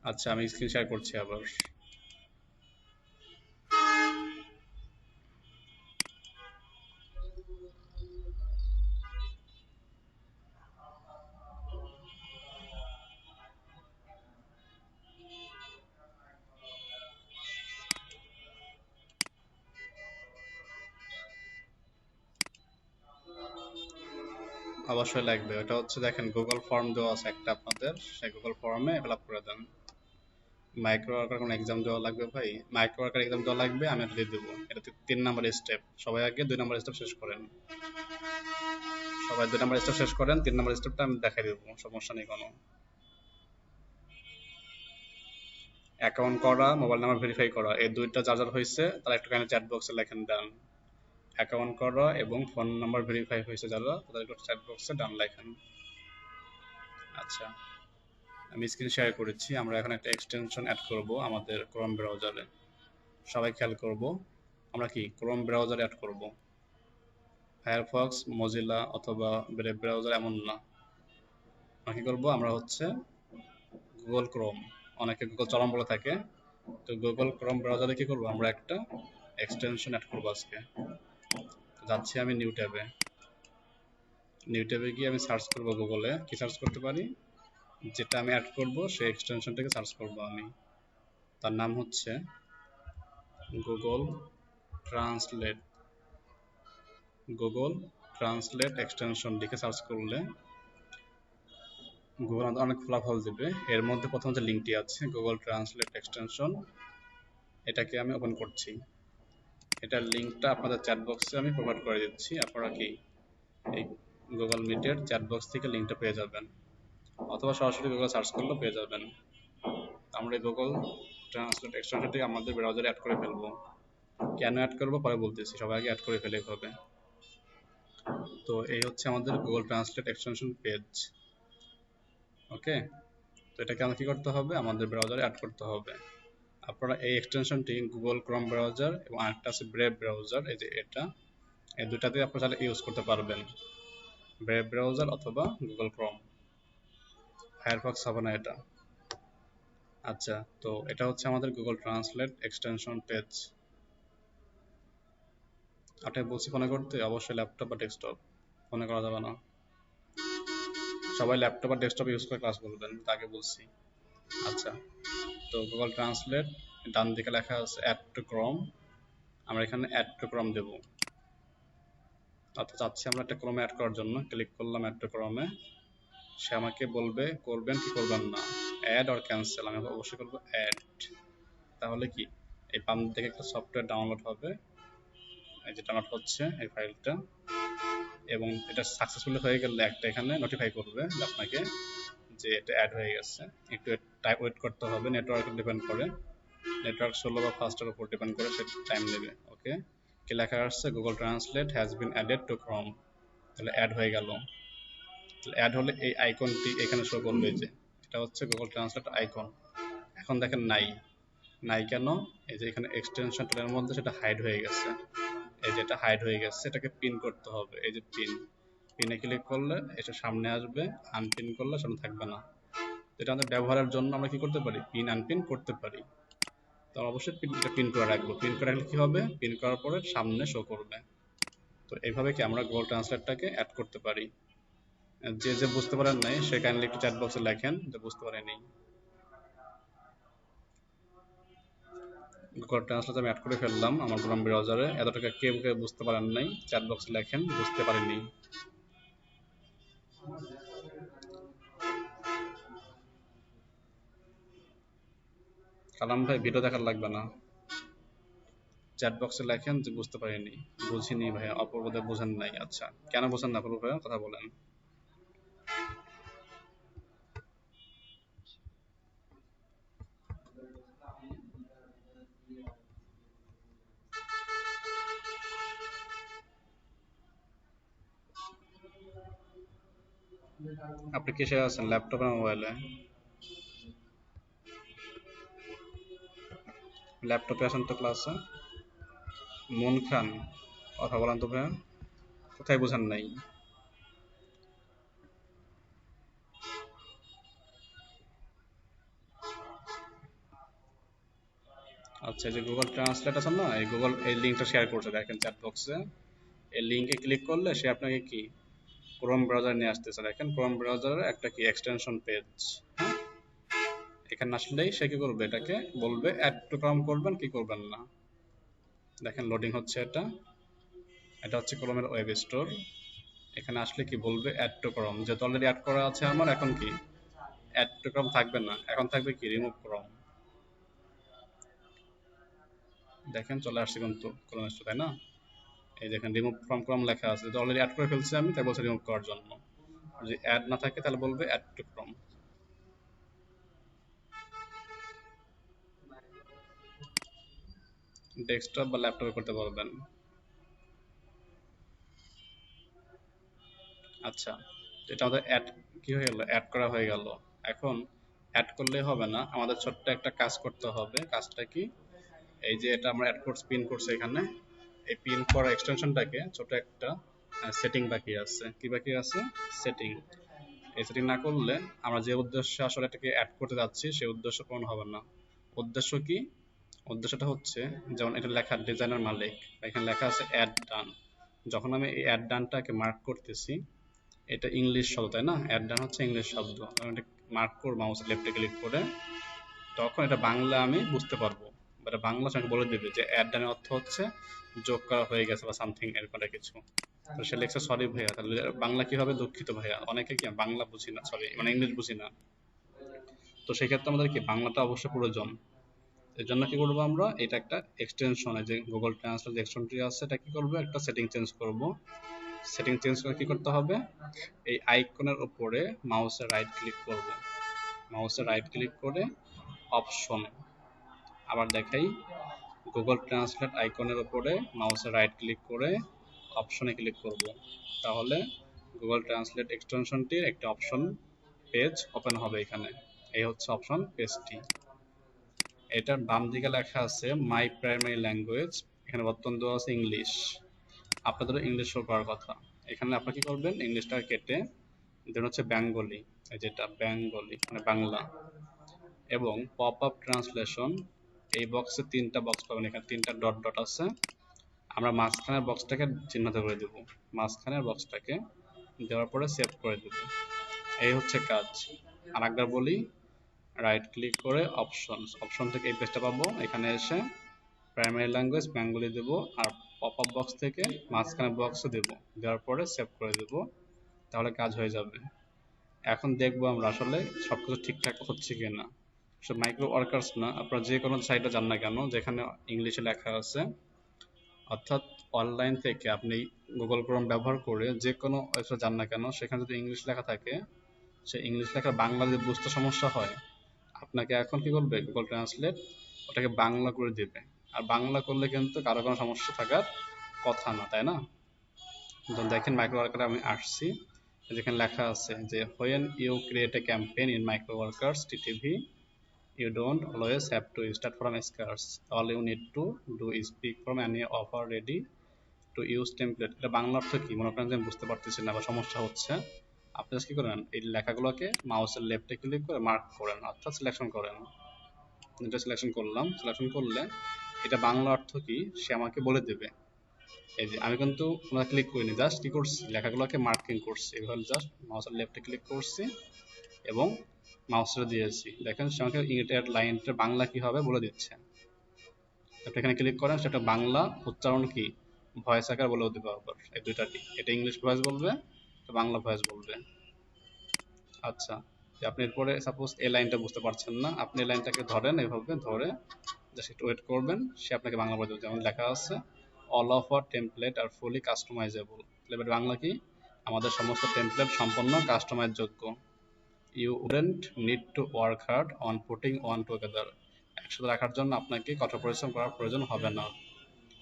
আচ্ছা আমি স্ক্রিন শেয়ার করছি আবার। অবশ্যই লাগবে, ওটা হচ্ছে দেখেন গুগল ফর্ম দেওয়া আছে একটা আপনাদের, সেই গুগল ফর্মে ফিল আপ করে দেন। মাইক্রো ওয়ার্কার কোনো এক্সাম দেওয়া লাগবে ভাই? মাইক্রো ওয়ার্কার এক্সাম দেওয়া লাগবে, আমি এটা দিয়ে দেবো। এটা 3 নাম্বার স্টেপ, সবাই আগে 2 নাম্বার স্টেপ শেষ করেন। সবাই 2 নাম্বার স্টেপ শেষ করেন, 3 নাম্বার স্টেপটা আমি দেখাই দেবো, সমস্যা নেই কোনো। অ্যাকাউন্ট করা, মোবাইল নাম্বার ভেরিফাই করা, এই দুইটা যার যার হয়েছে তারা একটুখানি চ্যাট বক্সে লেখেন ডান। অ্যাকাউন্ট করা এবং ফোন নাম্বার ভেরিফাই হয়েছে যারা, তাদের একটু চ্যাট বক্সে ডান লেখেন। আচ্ছা আমি স্ক্রিন শেয়ার করেছি। আমরা এখন একটা এক্সটেনশন অ্যাড করব আমাদের ক্রোম ব্রাউজারে। সবাই খেয়াল করব, আমরা কি ক্রোম ব্রাউজারে অ্যাড করব, ফায়ারফক্স, মজিলা অথবা ব্রেভ ব্রাউজার এমন না। আমরা কি করব, আমরা হচ্ছে গুগল ক্রোম, অনেকে গুগল চরম বলে থাকে, তো গুগল ক্রোম ব্রাউজারে কি করব, আমরা একটা এক্সটেনশন অ্যাড করব আজকে। যাচ্ছি আমি নিউ ট্যাবে। নিউ ট্যাবে গিয়ে আমি সার্চ করব গুগলে, কি সার্চ করতে পারি, যেটা আমি অ্যাড করব সেই এক্সটেনশনটাকে সার্চ করব আমি। তার নাম হচ্ছে Google translate. Google translate extension লিখে সার্চ করলে গুগল অনেক ফলাফল দেবে। এর মধ্যে প্রথম যে লিঙ্কটি আছে গুগল ট্রান্সলেট এক্সটেনশন, এটাকে আমি ওপেন করছি। এটার লিঙ্কটা আপনাদের চ্যাট বক্সে আমি প্রোভাইড করে দিচ্ছি, আপনারা কি এই গুগল মিটের চ্যাট বক্স থেকে লিঙ্কটা পেয়ে যাবেন, অথবা সরাসরি গুগল সার্চ করলেও পেয়ে যাবেন। আমরা গুগল ট্রান্সলেট এক্সটেনশনটি আমাদের ব্রাউজারে অ্যাড করে ফেলবো। কেন অ্যাড করবো পরে বলতেছি, সবাই আগে অ্যাড করে ফেলে হবে। তো এই হচ্ছে আমাদের গুগল ট্রান্সলেট এক্সটেনশন পেজ। ওকে, তো এটাকে আমাদের কি করতে হবে, আমাদের ব্রাউজারে অ্যাড করতে হবে। আপনারা এই এক্সটেনশনটি গুগল ক্রোম ব্রাউজার এবং আরেকটা আছে ব্রেভ ব্রাউজার, এই যে এটা, এই দুটাতে আপনারা চাইলে ইউজ করতে পারবেন, ব্রেভ ব্রাউজার অথবা গুগল ক্রোম। ফায়ারফক্স হবে না এটা। আচ্ছা, তো এটা হচ্ছে আমাদের গুগল ট্রান্সলেট এক্সটেনশন পেজ। আপনাকে বলছি ফোনে করতে, অবশ্যই ল্যাপটপ বা ডেস্কটপ, ফোনে করা যাবে না। সবাই ল্যাপটপ আর ডেস্কটপ ইউজ করে ক্লাস করবেন, আগে বলছি। আচ্ছা, তো গুগল ট্রান্সলেট, ডান দিকে লেখা আছে অ্যাড টু ক্রোম, আমরা এখানে অ্যাড টু ক্রোম দেব। অর্থাৎ চাচ্ছি আমরা একটা ক্রোমে অ্যাড করার জন্য, ক্লিক করলাম অ্যাড টু ক্রোমে। সে আমাকে বলবে করবেন কি করবেন না, অ্যাড অর ক্যান্সেল। আমি অবশ্যই করবো অ্যাড। তাহলে কি এই বাম দিকে একটা সফটওয়্যার ডাউনলোড হবে, এই যে ডাউনলোড হচ্ছে এই ফাইলটা, এবং এটা সাকসেসফুলি হয়ে গেলে একটা এখানে নোটিফাই করবে যে আপনাকে যে এটা অ্যাড হয়ে গেছে। একটু টাইম ওয়েট করতে হবে, নেটওয়ার্ক ডিপেন্ড করে, নেটওয়ার্ক স্লো বা ফাস্টের উপর ডিপেন্ড করে, সে টাইম নেবে। ওকে, কি লেখা আসছে, Google translate has been added to Chrome. তাহলে অ্যাড হয়ে গেল। তাহলে অ্যাড হলে এই আইকনটি এখানে শো করবে, যে এটা হচ্ছে গুগল ট্রান্সলেট আইকন। এখন দেখেন নাই, নাই কেন, এই যে এখানে এক্সটেনশন টুলের মধ্যে সেটা হাইড হয়ে গেছে, এই যে এটা হাইড হয়ে গেছে, এটাকে পিন করতে হবে। এই যে পিন, পিনে ক্লিক করলে এটা সামনে আসবে, আনপিন করলে সামনে থাকবে না। এটা আমাদের ব্যবহারের জন্য আমরা কি করতে পারি, পিন আনপিন করতে পারি। তো অবশ্যই এটা পিন করে রাখবো, পিন করে রাখলে কি হবে, পিন করার পরে সামনে শো করবে। তো এইভাবে কি আমরা গুগল ট্রান্সলেটটাকে অ্যাড করতে পারি। যে যে বুঝতে পারেন নাই সে কাইন্ডলি একটু চ্যাট বক্সে লেখেন যে বুঝতে পারেনি। গুগল ট্রান্সলেট আমি অ্যাড করে ফেললাম আমার ক্রোম ব্রাউজারে। এতটুকু কেউ কেউ বুঝতে পারেন নাই, চ্যাট বক্সে লেখেন বুঝতে পারেনি। কালাম ভাই ভিডিও দেখার লাগবে না, চ্যাট বক্সে লেখেন যে বুঝতে পারিনি, বুঝিনি ভাইয়া, অপূর্ব বুঝেন নাই। আচ্ছা, কেন বুঝেন না অপূর্ব ভাইয়া, কথা বলেন। আপনি কিসে আছেন, ল্যাপটপে না মোবাইলে? ল্যাপটপে আসেন তো ক্লাসে। মুন খান, কথা বলেন তো ভাইয়া, কোথায় বোঝান নাই? আচ্ছা, এই যে গুগল ট্রান্সলেট আছে না, এই গুগল এই লিঙ্কটা শেয়ার করছে দেখেন চ্যাট বক্সে। এই লিঙ্কে ক্লিক করলে সে আপনাকে কি ক্রোম ব্রাউজার নিয়ে আসতেছে। দেখেন ক্রোম ব্রাউজারের একটা কি এক্সটেনশন পেজ। হ্যাঁ, এখানে আসলেই সে কি করবে, এটাকে বলবে অ্যাড টু ক্রোম করবেন কি করবেন না। দেখেন লোডিং হচ্ছে, এটা এটা হচ্ছে ক্রোমের ওয়েব স্টোর। এখানে আসলে কি বলবে অ্যাড টু ক্রোম, যেহেতু অলরেডি অ্যাড করা আছে আমার, এখন কি অ্যাড টু ক্রোম থাকবে না, এখন থাকবে কি রিমুভ ক্রোম। দেখেন চলে আসছে কিন্তু ক্রোম স্টোর, তাই না? এই দেখেন রিমুভ ফ্রম ক্রোম লেখা আছে, যেহেতু অলরেডি অ্যাড করে ফেলছি আমি, তাই বলছে রিমুভ করার জন্য। আর যদি অ্যাড না থাকে তাহলে বলবে অ্যাড টু ক্রোম। ডেস্কটপ বা ল্যাপটপে করতে পারবেন। আচ্ছা, এটা আমাদের অ্যাড কি হয়ে গেল, অ্যাড করা হয়ে গেল। এখন অ্যাড করলেই হবে না, আমাদের ছোট্ট একটা কাজ করতে হবে। কাজটা কি, এই যে এটা আমরা অ্যাড কোর্স পিন করছি এখানে, এই পিন করা এক্সটেনশনটাকে ছোট একটা সেটিং বাকি আছে। কি বাকি আছে? সেটিং। এই সেটিং না করলে আমরা যে উদ্দেশ্যে আসলে এটাকে অ্যাড করতে যাচ্ছি সেই উদ্দেশ্য পূরণ হবে না। উদ্দেশ্য কি? উদ্দেশ্যটা হচ্ছে, যেমন এটা লেখা ডিজাইনার মালিক, এখানে লেখা আছে অ্যাড ডান। যখন আমি এই অ্যাড ডানটাকে মার্ক করতেছি, এটা ইংলিশ শব্দ তাই না, অ্যাড ডান হচ্ছে ইংলিশ শব্দ, আমি এটা মার্ক করব মাউস লেফটে ক্লিক করে, তখন এটা বাংলা আমি বুঝতে পারবো। এটা বাংলা সঙ্গে বলে দেবে যে অ্যাড ডানের অর্থ হচ্ছে যোগ করা হয়ে গেছে বা সামথিং এরকম একটা কিছু। তো সে লেখছে সরি ভাইয়া, তাহলে বাংলা কি হবে, দুঃখিত ভাইয়া। অনেকে কি বাংলা বুঝি না, সরি মানে ইংলিশ বুঝি না, তো সেক্ষেত্রে আমাদের কি বাংলাটা অবশ্যই প্রয়োজন। এর জন্য কি করবো আমরা, এটা একটা এক্সটেনশন, যে গুগল ট্রান্সলেট এক্সটেনশনটি আছে, এটা কি করবো, একটা সেটিং চেঞ্জ করব। সেটিং চেঞ্জ করে কি করতে হবে, এই আইকনের উপরে মাউসের রাইট ক্লিক করব। মাউসের রাইট ক্লিক করে অপশন, আবার দেখাই, গুগল ট্রান্সলেট আইকনের উপরে মাউসের রাইট ক্লিক করে অপশনে ক্লিক করব। তাহলে গুগল ট্রান্সলেট এক্সটেনশনটির একটা অপশন পেজ ওপেন হবে এখানে। এই হচ্ছে অপশন পেজটি। এটার বাম দিকে লেখা আছে মাই প্রাইমারি ল্যাঙ্গুয়েজ, এখানে বর্তমান দেওয়া আছে ইংলিশ। আপনাদের ইংলিশ শো করার কথা, এখানে আপনারা কি করবেন, ইংলিশটা কেটে দেন হচ্ছে বেঙ্গলি, যেটা বেঙ্গলি মানে বাংলা। এবং পপ আপ ট্রান্সলেশন, এই বক্সে তিনটা বক্স পাবেন, এখানে তিনটা ডট ডট আছে, আমরা মাঝখানের বক্সটাকে চিহ্নিত করে দেব। মাঝখানের বক্সটাকে দেওয়ার পরে সেভ করে দেব। এই হচ্ছে কাজ। আর একবার বলি, রাইট ক্লিক করে অপশন, অপশন থেকে এই পেজটা পাবো, এখানে এসে প্রাইমারি ল্যাঙ্গুয়েজ বেঙ্গলি দেব, আর পপ আপ বক্স থেকে মাঝখানের বক্সে দেব, দেওয়ার পরে সেভ করে দেব, তাহলে কাজ হয়ে যাবে। এখন দেখবো আমরা আসলে সবকিছু ঠিকঠাক হচ্ছে কিনা। সব মাইক্রো ওয়ার্কার্স না, আপনারা যে কোনো সাইটে যান না কেন যেখানে ইংলিশে লেখা আছে, অর্থাৎ অনলাইন থেকে আপনি গুগল ক্রোম ব্যবহার করে যে কোনো ওয়েবসাইট যান না কেন, সেখানে যদি ইংলিশ লেখা থাকে, সে ইংলিশ লেখার বাংলা যদি বুঝতে সমস্যা হয়, আপনাকে এখন কি করবে, গুগল ট্রান্সলেট ওটাকে বাংলা করে দেবে। আর বাংলা করলে কিন্তু কারো কোনো সমস্যা থাকার কথা না, তাই না? যখন দেখেন মাইক্রো ওয়ার্কারে আমি আসছি, যেখানে লেখা আছে যে when you create a campaign in micro workers TTV, you don't always have to start from scratch, all you need to do is pick from any offer ready to use template। এটা বাংলা অর্থ কি, মনে করেন যে আমি বুঝতে পারতেছি না বা সমস্যা হচ্ছে, আপনি কি করেন, এই লেখাগুলোকে মাউসের লেফটে ক্লিক করে মার্ক করেন, অর্থাৎ সিলেকশন করেন। এটা সিলেকশন করলাম, সিলেকশন করলে এটা বাংলা অর্থ কি সে আমাকে বলে দেবে। এই যে আমি কিন্তু আমরা ক্লিক করিনি, জাস্ট কি করছি, লেখাগুলোকে মার্কিং করছি, এভাবে জাস্ট মাউসের লেফটে ক্লিক করছি এবং মাউসটা দিয়েছি। দেখেন সে আমাকে এটার লাইনটা বাংলা কি হবে বলে দিচ্ছে। আপনি এখানে ক্লিক করেন, সেটা বাংলা উচ্চারণ কি ভয়েস আকার বলে দিতে পারবো, এই দুইটাটি, এটা ইংলিশ ভয়েস বলবে, এটা বাংলা ভয়েস বলবে। আচ্ছা, আপনি এরপরে সাপোজ এই লাইনটা বুঝতে পারছেন না, আপনি এই লাইনটাকে ধরেন, এভাবে ধরে জাস্ট একটু ওয়েট করবেন, সে আপনাকে বাংলা বলে দেবে। যেমন লেখা আছে অল অফ আওয়ার টেমপ্লেট আর ফুলি কাস্টমাইজেবল, তাহলে বাংলা কি, আমাদের সমস্ত টেমপ্লেট সম্পূর্ণ কাস্টমাইজ যোগ্য। You wouldn't need to work hard on putting one together, একসাথে রাখার জন্য আপনাকে কঠোর পরিশ্রম করার প্রয়োজন হবে না।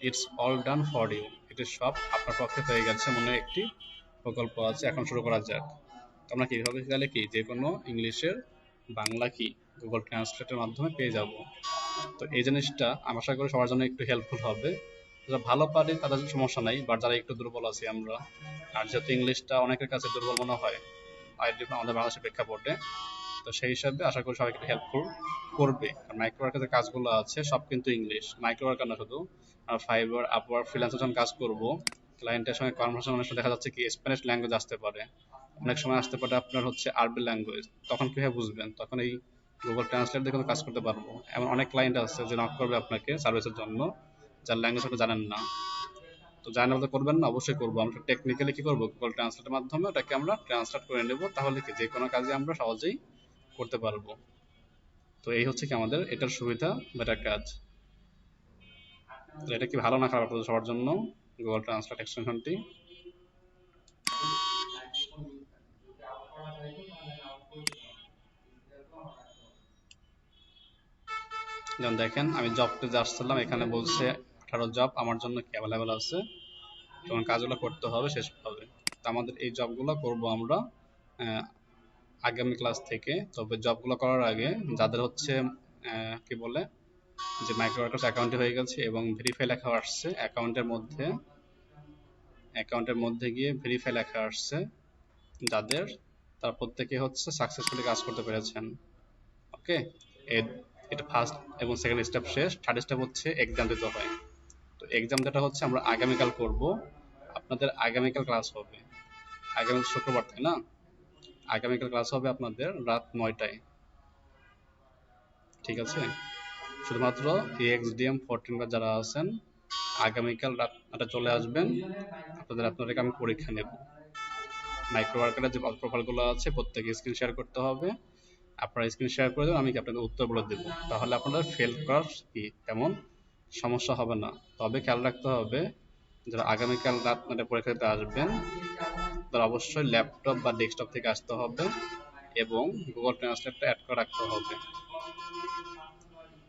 It's all done for you, এটি সব আপনার পক্ষে হয়ে গেছে, মনে একটি প্রকল্প আছে, এখন শুরু করা যাক। আমরা কিভাবে গেলে কি যে কোনো ইংলিশের বাংলা কি গুগল ট্রান্সলেটের মাধ্যমে পেয়ে যাব। তো এই জিনিসটা আমি আশা করি সবার জন্য একটু হেল্পফুল হবে। যারা ভালো পারে তাদের সমস্যা নাই, বাট যারা একটু দুর্বল আছি আমরা, আর যেহেতু ইংলিশটা অনেকের কাছে দুর্বল মনে হয় আমাদের বাংলাদেশের প্রেক্ষাপটে, তো সেই হিসাবে আশা করি সবাইকে হেল্পফুল করবে। কারণ মাইক্রো ওয়ার্কের যে কাজগুলো আছে সব কিন্তু ইংলিশ, মাইক্রো ওয়ার্কার না শুধু, আর ফাইবার আপওয়ার্ক ফ্রিল্যান্সে যখন কাজ করব, ক্লায়েন্টের সঙ্গে কনভারসেশন অনেক সময় দেখা যাচ্ছে কি স্প্যানিশ ল্যাঙ্গুয়েজ আসতে পারে, অনেক সময় আসতে পারে আপনার হচ্ছে আরবি ল্যাঙ্গুয়েজ, তখন কিভাবে বুঝবেন? তখন এই গুগল ট্রান্সলেট দিয়ে কিন্তু কাজ করতে পারবো। এমন অনেক ক্লায়েন্ট আছে যে নক করবে আপনাকে সার্ভিসের জন্য, যার ল্যাঙ্গুয়েজ আপনি জানেন না। তো জানেন বলতে করবেন না, অবশ্যই করবো। আমরা টেকনিক্যালি কি করবো, গুগল ট্রান্সলেটের মাধ্যমে ওটাকে আমরা ট্রান্সলেট করে নেব, তাহলে কি যে কোনো কাজে আমরা সহজেই করতে পারবো। তো এই হচ্ছে কি আমাদের এটার সুবিধা, বেটার কাজ। তো এটা কি ভালো না খারাপ আপনাদের সবার জন্য, গুগল ট্রান্সলেট এক্সটেনশনটি? যেমন দেখেন আমি জব পেজে আসছিলাম, এখানে বলছে 18 জব আমার জন্য কি অ্যাভেলেবেল আছে, তখন কাজগুলো করতে হবে শেষ হবে। তো আমাদের এই জবগুলো করব আমরা আগামী ক্লাস থেকে। তবে জবগুলো করার আগে যাদের হচ্ছে কি বলে যে মাইক্রো ওয়ার্কার্স অ্যাকাউন্টে হয়ে গেছে এবং ভেরিফাই লেখা আসছে অ্যাকাউন্টের মধ্যে গিয়ে ভেরিফাই লেখা আসছে যাদের, তার প্রত্যেকে হচ্ছে সাকসেসফুলি কাজ করতে পেরেছেন। ওকে, এটা ফার্স্ট এবং সেকেন্ড স্টেপ শেষ, থার্ড স্টেপ হচ্ছে এক্সাম দিতে হয়। তো এক্সাম যেটা হচ্ছে আমরা আগামীকাল করব, আপনাদের আগামীকাল ক্লাস হবে, আগামী শুক্রবার তাই না? আগামীকাল ক্লাস হবে আপনাদের রাত 9টায়, ঠিক আছে? শুধুমাত্র EXDM 14 ব্যাচ যারা আছেন আগামীকাল রাত 9টা চলে আসবেন, আপনাদেরকে আমি পরীক্ষা নেব। মাইক্রো ওয়ার্কারের যে প্রোফাইলগুলো আছে প্রত্যেকে স্ক্রিন শেয়ার করতে হবে, আপনারা স্ক্রিন শেয়ার করে দেবেন, আমি আপনাদের উত্তর বলে দেবো, তাহলে আপনাদের ফেল করার কি তেমন সমস্যা হবে না। তবে খেয়াল রাখতে হবে যারা আগামীকাল রাত 9টায় পরীক্ষা দিতে আসবেন তারা অবশ্যই ল্যাপটপ বা ডেস্কটপ থেকে আসতে হবে এবং গুগল ট্রান্সলেটটা অ্যাড করে রাখতে হবে।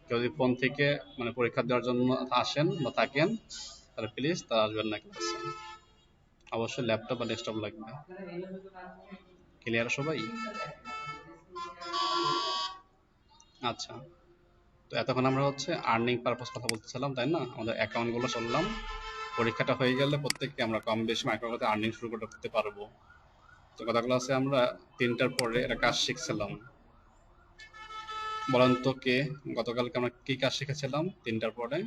কেউ যদি ফোন থেকে মানে পরীক্ষা দেওয়ার জন্য আসেন বা থাকেন তাহলে প্লিজ তারা আসবেন না ক্লাসে, অবশ্যই ল্যাপটপ বা ডেস্কটপ লাগবে। ক্লিয়ার সবাই? আচ্ছা, তো এতক্ষণ আমরা হচ্ছে আর্নিং পারপাস কথা বলতেছিলাম তাই না, আমাদের অ্যাকাউন্টগুলো চললাম। পরীক্ষাটা হয়ে গেলে প্রত্যেককে আমরা কম বেশি মাইক্রোতে আর্নিং শুরু করতে পারবো। তো গত ক্লাসে আমরা 3টার পরে একটা কাজ শিখছিলাম, বলেন তো কে গতকালকে আমরা কি কাজ শিখেছিলাম 3টার পরে?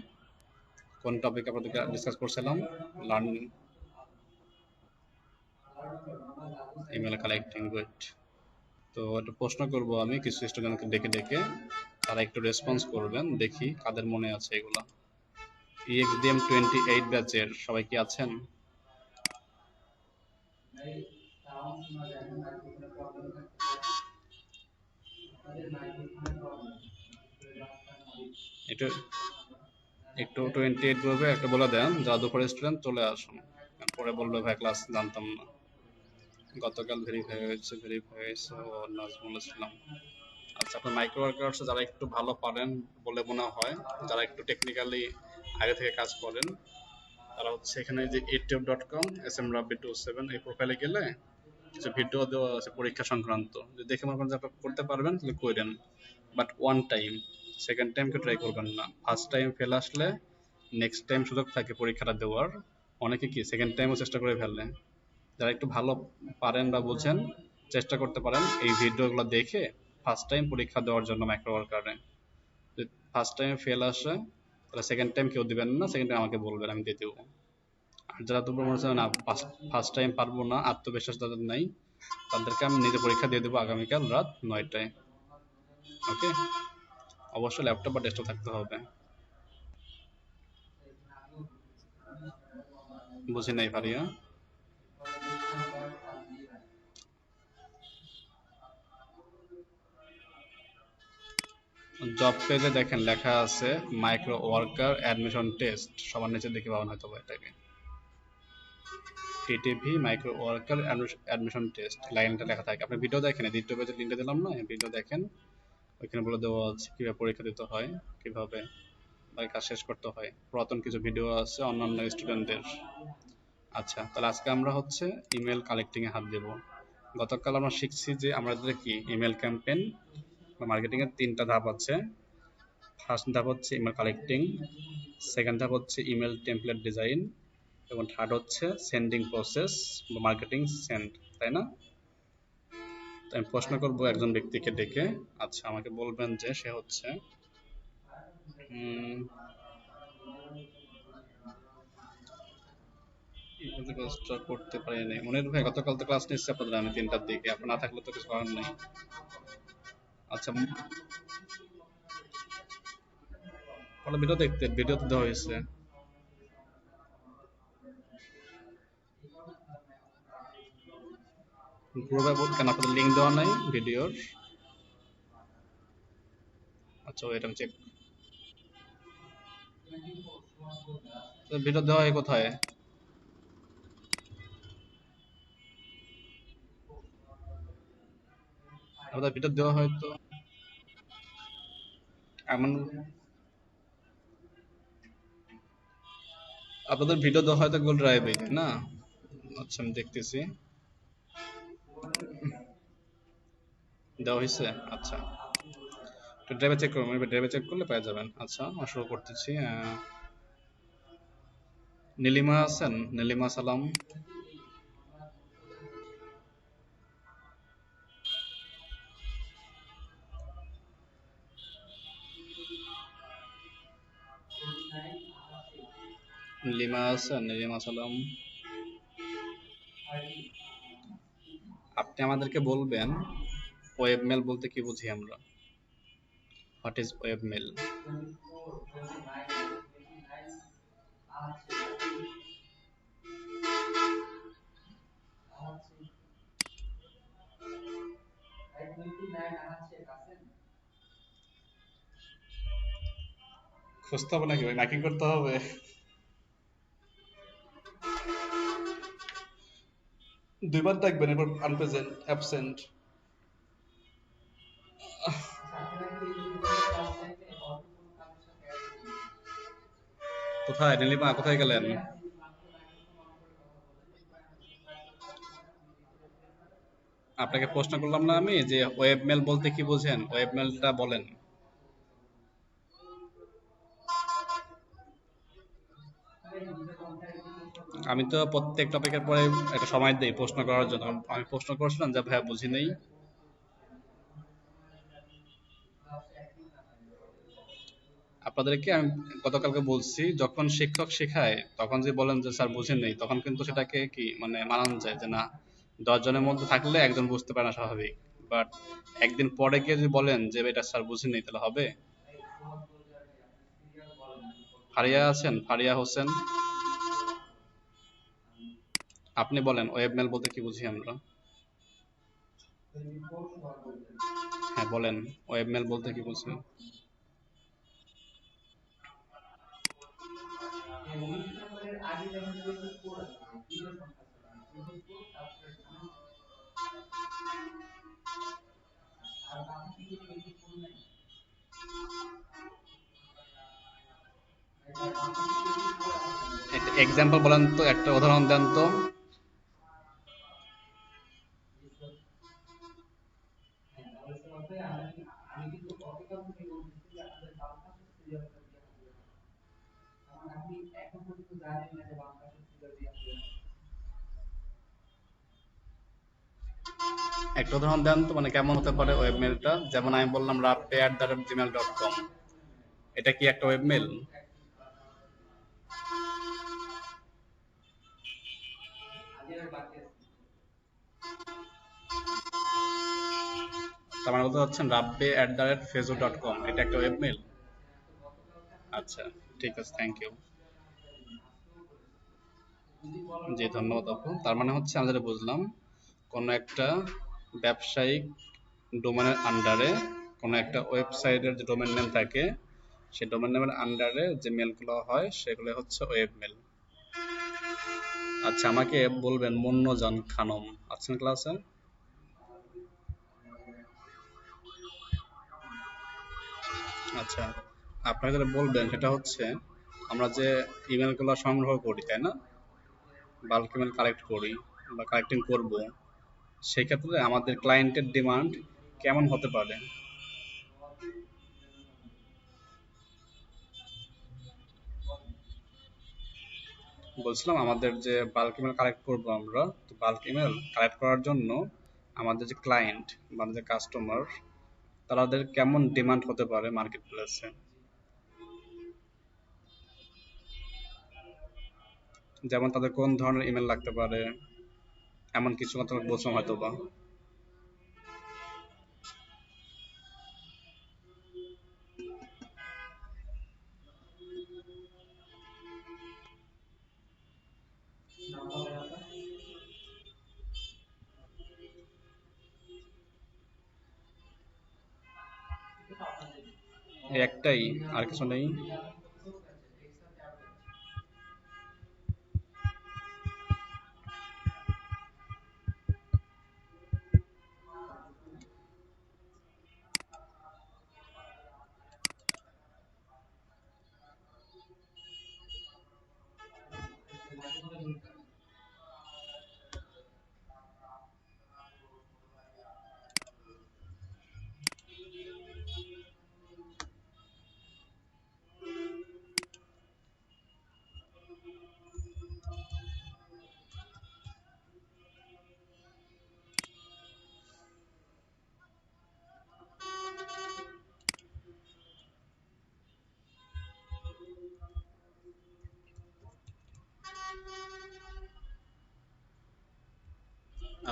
কোন টপিক আপনাদেরকে ডিসকাস করছিলাম? Learning email collecting, good. তো একটা প্রশ্ন করব আমি কিছু স্টুডেন্টকে ডেকে ডেকে, তারা একটু রেসপন্স করবেন, দেখি কাদের মনে আছে এগুলা। EXDM 28 ব্যাচের সবাই কি আছেন? একটু একটু 28 গ্রুপে একটা বলে দেন যারা দুপুরে স্টুডেন্ট চলে আসুন, পরে বলবে ভাই ক্লাস জানতাম না। গতকাল ভেরিফাই হয়েছে ও নাজমুল ইসলাম। আচ্ছা, আপনার মাইক্রো ওয়ার্কার্স যারা একটু ভালো পারেন বলে মনে হয়, যারা একটু টেকনিক্যালি আগে থেকে কাজ করেন, তারা হচ্ছে এখানে যে youtube.com smrabi27 এই প্রোফাইলে গেলে কিছু ভিডিও দেওয়া আছে পরীক্ষা সংক্রান্ত, যদি দেখে মনে করেন যে আপনি করতে পারবেন তাহলে করেন, but one time, second time কেউ ট্রাই করবেন না। ফার্স্ট টাইম ফেল আসলে নেক্সট টাইম সুযোগ থাকে পরীক্ষাটা দেওয়ার, অনেকে কি সেকেন্ড টাইমও চেষ্টা করে ফেলে। যারা একটু ভালো পারেন বা বুঝেন চেষ্টা করতে পারেন এই ভিডিওগুলো দেখে ফার্স্ট টাইম পরীক্ষা দেওয়ার জন্য মাইক্রো ওয়ার্কারে। যদি ফার্স্ট টাইম ফেল আসে তাহলে সেকেন্ড টাইম কেউ দিবেন না, সেকেন্ড টাইম আমাকে বলবেন, আমি দিয়ে দেবো। আর যারা তোমরা মনে হচ্ছে না ফার্স্ট টাইম পারবো না, আত্মবিশ্বাস যাদের নাই, তাদেরকে আমি নিজে পরীক্ষা দিয়ে দেবো আগামীকাল রাত 9টায়। ওকে, অবশ্যই ল্যাপটপ বা ডেস্কটপ থাকতে হবে। বুঝি নাই ফারিয়া। জব পেজে দেখেন লেখা আছে মাইক্রো ওয়ার্কার অ্যাডমিশন টেস্ট, সবার নিচে দেখে পাবেন হয়তো এটাকে, TTV micro worker admission test লাইনটা লেখা থাকে। আপনি ভিডিও দেখেন, দ্বিতীয় পেজে লিঙ্কটা দিলাম না, ভিডিও দেখেন, ওইখানে বলে দেওয়া আছে কিভাবে পরীক্ষা দিতে হয়, কিভাবে কাজ শেষ করতে হয়, পুরাতন কিছু ভিডিও আছে অন্যান্য স্টুডেন্টদের। আচ্ছা, তাহলে আজকে আমরা হচ্ছে ইমেল কালেক্টিং এ হাত দেব। গতকাল আমরা শিখছি যে আমাদের কি ইমেল ক্যাম্পেইন বা মার্কেটিং এর 3টা ধাপ আছে, ফার্স্ট ধাপ হচ্ছে ইমেল কালেক্টিং, সেকেন্ড ধাপ হচ্ছে ইমেল টেমপ্লেট ডিজাইন, এবং থার্ড হচ্ছে সেন্ডিং প্রসেস বা মার্কেটিং সেন্ড, তাই না? তো আমি প্রশ্ন করব একজন ব্যক্তিকে ডেকে। আচ্ছা, আমাকে বলবেন যে সে হচ্ছে কাজটা করতে পারি নাই। মনির ভাই, গতকাল তো ক্লাস নিচ্ছে আপনাদের, আমি 3টার দিকে, আপনার না থাকলে তো কিছু করার নেই। আচ্ছা, পরে ভিডিও দেখতে, ভিডিও তো দেওয়া হয়েছে। গ্রুপে কেন আপনাদের লিঙ্ক দেওয়া নাই ভিডিওর? আচ্ছা, ওয়েট আমি চেক। ভিডিও দেওয়া হয় কোথায়? আপনাদের ভিডিও দেওয়া হয় তো এমন, আপনাদের ভিডিও দেওয়া হয় তো গুগল ড্রাইভে, তাই না? আচ্ছা, আমি দেখতেছি দেওয়া হয়েছে। আচ্ছা, তো ড্রাইভে চেক করবেন, ড্রাইভে চেক করলে পেয়ে যাবেন। আচ্ছা, আমি শুরু করতেছি। নীলিমা আছেন? নীলিমা সালাম। নীলিমা আছেন? নীলিমা সালাম। আপনি আমাদেরকে বলবেন ওয়েব মেল বলতে কি বুঝি আমরা। What is web mail? খুঁজতে হবে নাকি ভাই, মাইকিং করতে হবে? দুইবার দেখবেন, এরপর আনপ্রেজেন্ট, অ্যাবসেন্ট। কোথায় নীলিমা, কোথায় গেলেন? আপনাকে প্রশ্ন করলাম না আমি যে ওয়েব মেল বলতে কি বোঝেন, ওয়েব মেলটা বলেন। আমি তো প্রত্যেক টপিকের পরে একটা সময় দিই প্রশ্ন করার জন্য। আমি প্রশ্ন করছিলাম যে ভাইয়া বুঝি নেই। আপনাদেরকে আমি গতকালকে বলছি, যখন শিক্ষক শেখায় তখন যে বলেন যে স্যার বুঝেন নেই, তখন কিন্তু সেটাকে কি মানে মানানো যায় যে না, 10 জনের মধ্যে থাকলে একজন বুঝতে পারে না, স্বাভাবিক। বাট একদিন পরে গিয়ে যদি বলেন যে এটা স্যার বুঝেন নেই, তাহলে হবে? ফারিয়া আছেন? ফারিয়া হোসেন, আপনি বলেন ওয়েব মেল বলতে কি বুঝি আমরা। হ্যাঁ বলেন, ওয়েব মেল বলতে কি বুঝি? একটা এক্সাম্পল বলেন তো, একটা উদাহরণ দেন তো। একটা উদাহরণ দেন তো, মানে কেমন হতে পারে ওয়েব মেলটা? যেমন আমি বললাম rappi@gmail.com, এটা কি একটা ওয়েব মেল? তার মানে বলতে চাচ্ছেন rappi@facebook.com এটা একটা ওয়েব মেল? আচ্ছা, ঠিক আছে, থ্যাংক ইউ। জি, ধন্যবাদ আপু। তার মানে হচ্ছে আমরা যেটা বুঝলাম, কোনো একটা ব্যবসায়িক ডোমেনের আন্ডারে কোনো একটা ওয়েবসাইটের যে ডোমেন নেম থাকে, সেই ডোমেন নেমের আন্ডারে যে মেলগুলো হয় সেগুলো হচ্ছে ওয়েব মেল। আচ্ছা, আমাকে বলবেন মুন্নজান খানম আছেন ক্লাসে? আচ্ছা, আপনাকে যেটা বলবেন সেটা হচ্ছে, আমরা যে ইমেলগুলো সংগ্রহ করি, তাই না, বাল্ক ইমেল কালেক্ট করি বা কালেক্টিং করব, সেক্ষেত্রে আমাদের ক্লায়েন্টের ডিমান্ড কেমন হতে পারে? বলছিলাম আমাদের যে বাল্ক ইমেল কালেক্ট করবো আমরা, তো বাল্ক ইমেল কালেক্ট করার জন্য আমাদের যে ক্লায়েন্ট বা আমাদের কাস্টমার তাদের কেমন ডিমান্ড হতে পারে মার্কেট প্লেসে, যেমন তাদের কোন ধরনের ইমেল লাগতে পারে এমন কিছু কথা বলছিলাম হয়তো বা। এই একটাই, আর কিছু নেই?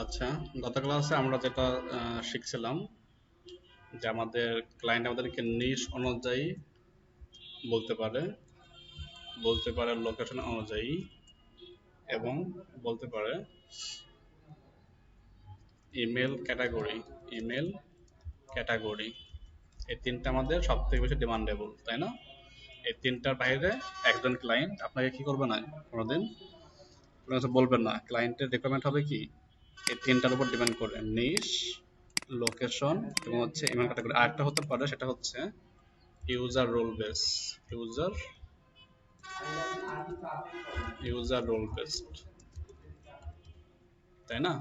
আচ্ছা, গত ক্লাসে আমরা যেটা শিখছিলাম যে আমাদের ক্লায়েন্ট আমাদেরকে নিশ অনুযায়ী বলতে পারে, লোকেশন অনুযায়ী, এবং বলতে পারে ইমেল ক্যাটাগরি। এই তিনটা আমাদের সব থেকে বেশি ডিমান্ডেবল, তাই না? এই তিনটার বাইরে একজন ক্লায়েন্ট আপনাকে কি করবে না, কোনোদিন কোনো কিছু বলবেন না। ক্লায়েন্টের রিকোয়ারমেন্ট হবে কি এই তিনটার উপর ডিপেন্ড করে, নিশ, লোকেশন এবং হচ্ছে ইমেল ক্যাটাগরি। আরেকটা হতে পারে সেটা হচ্ছে user role base, user role based, তাই না?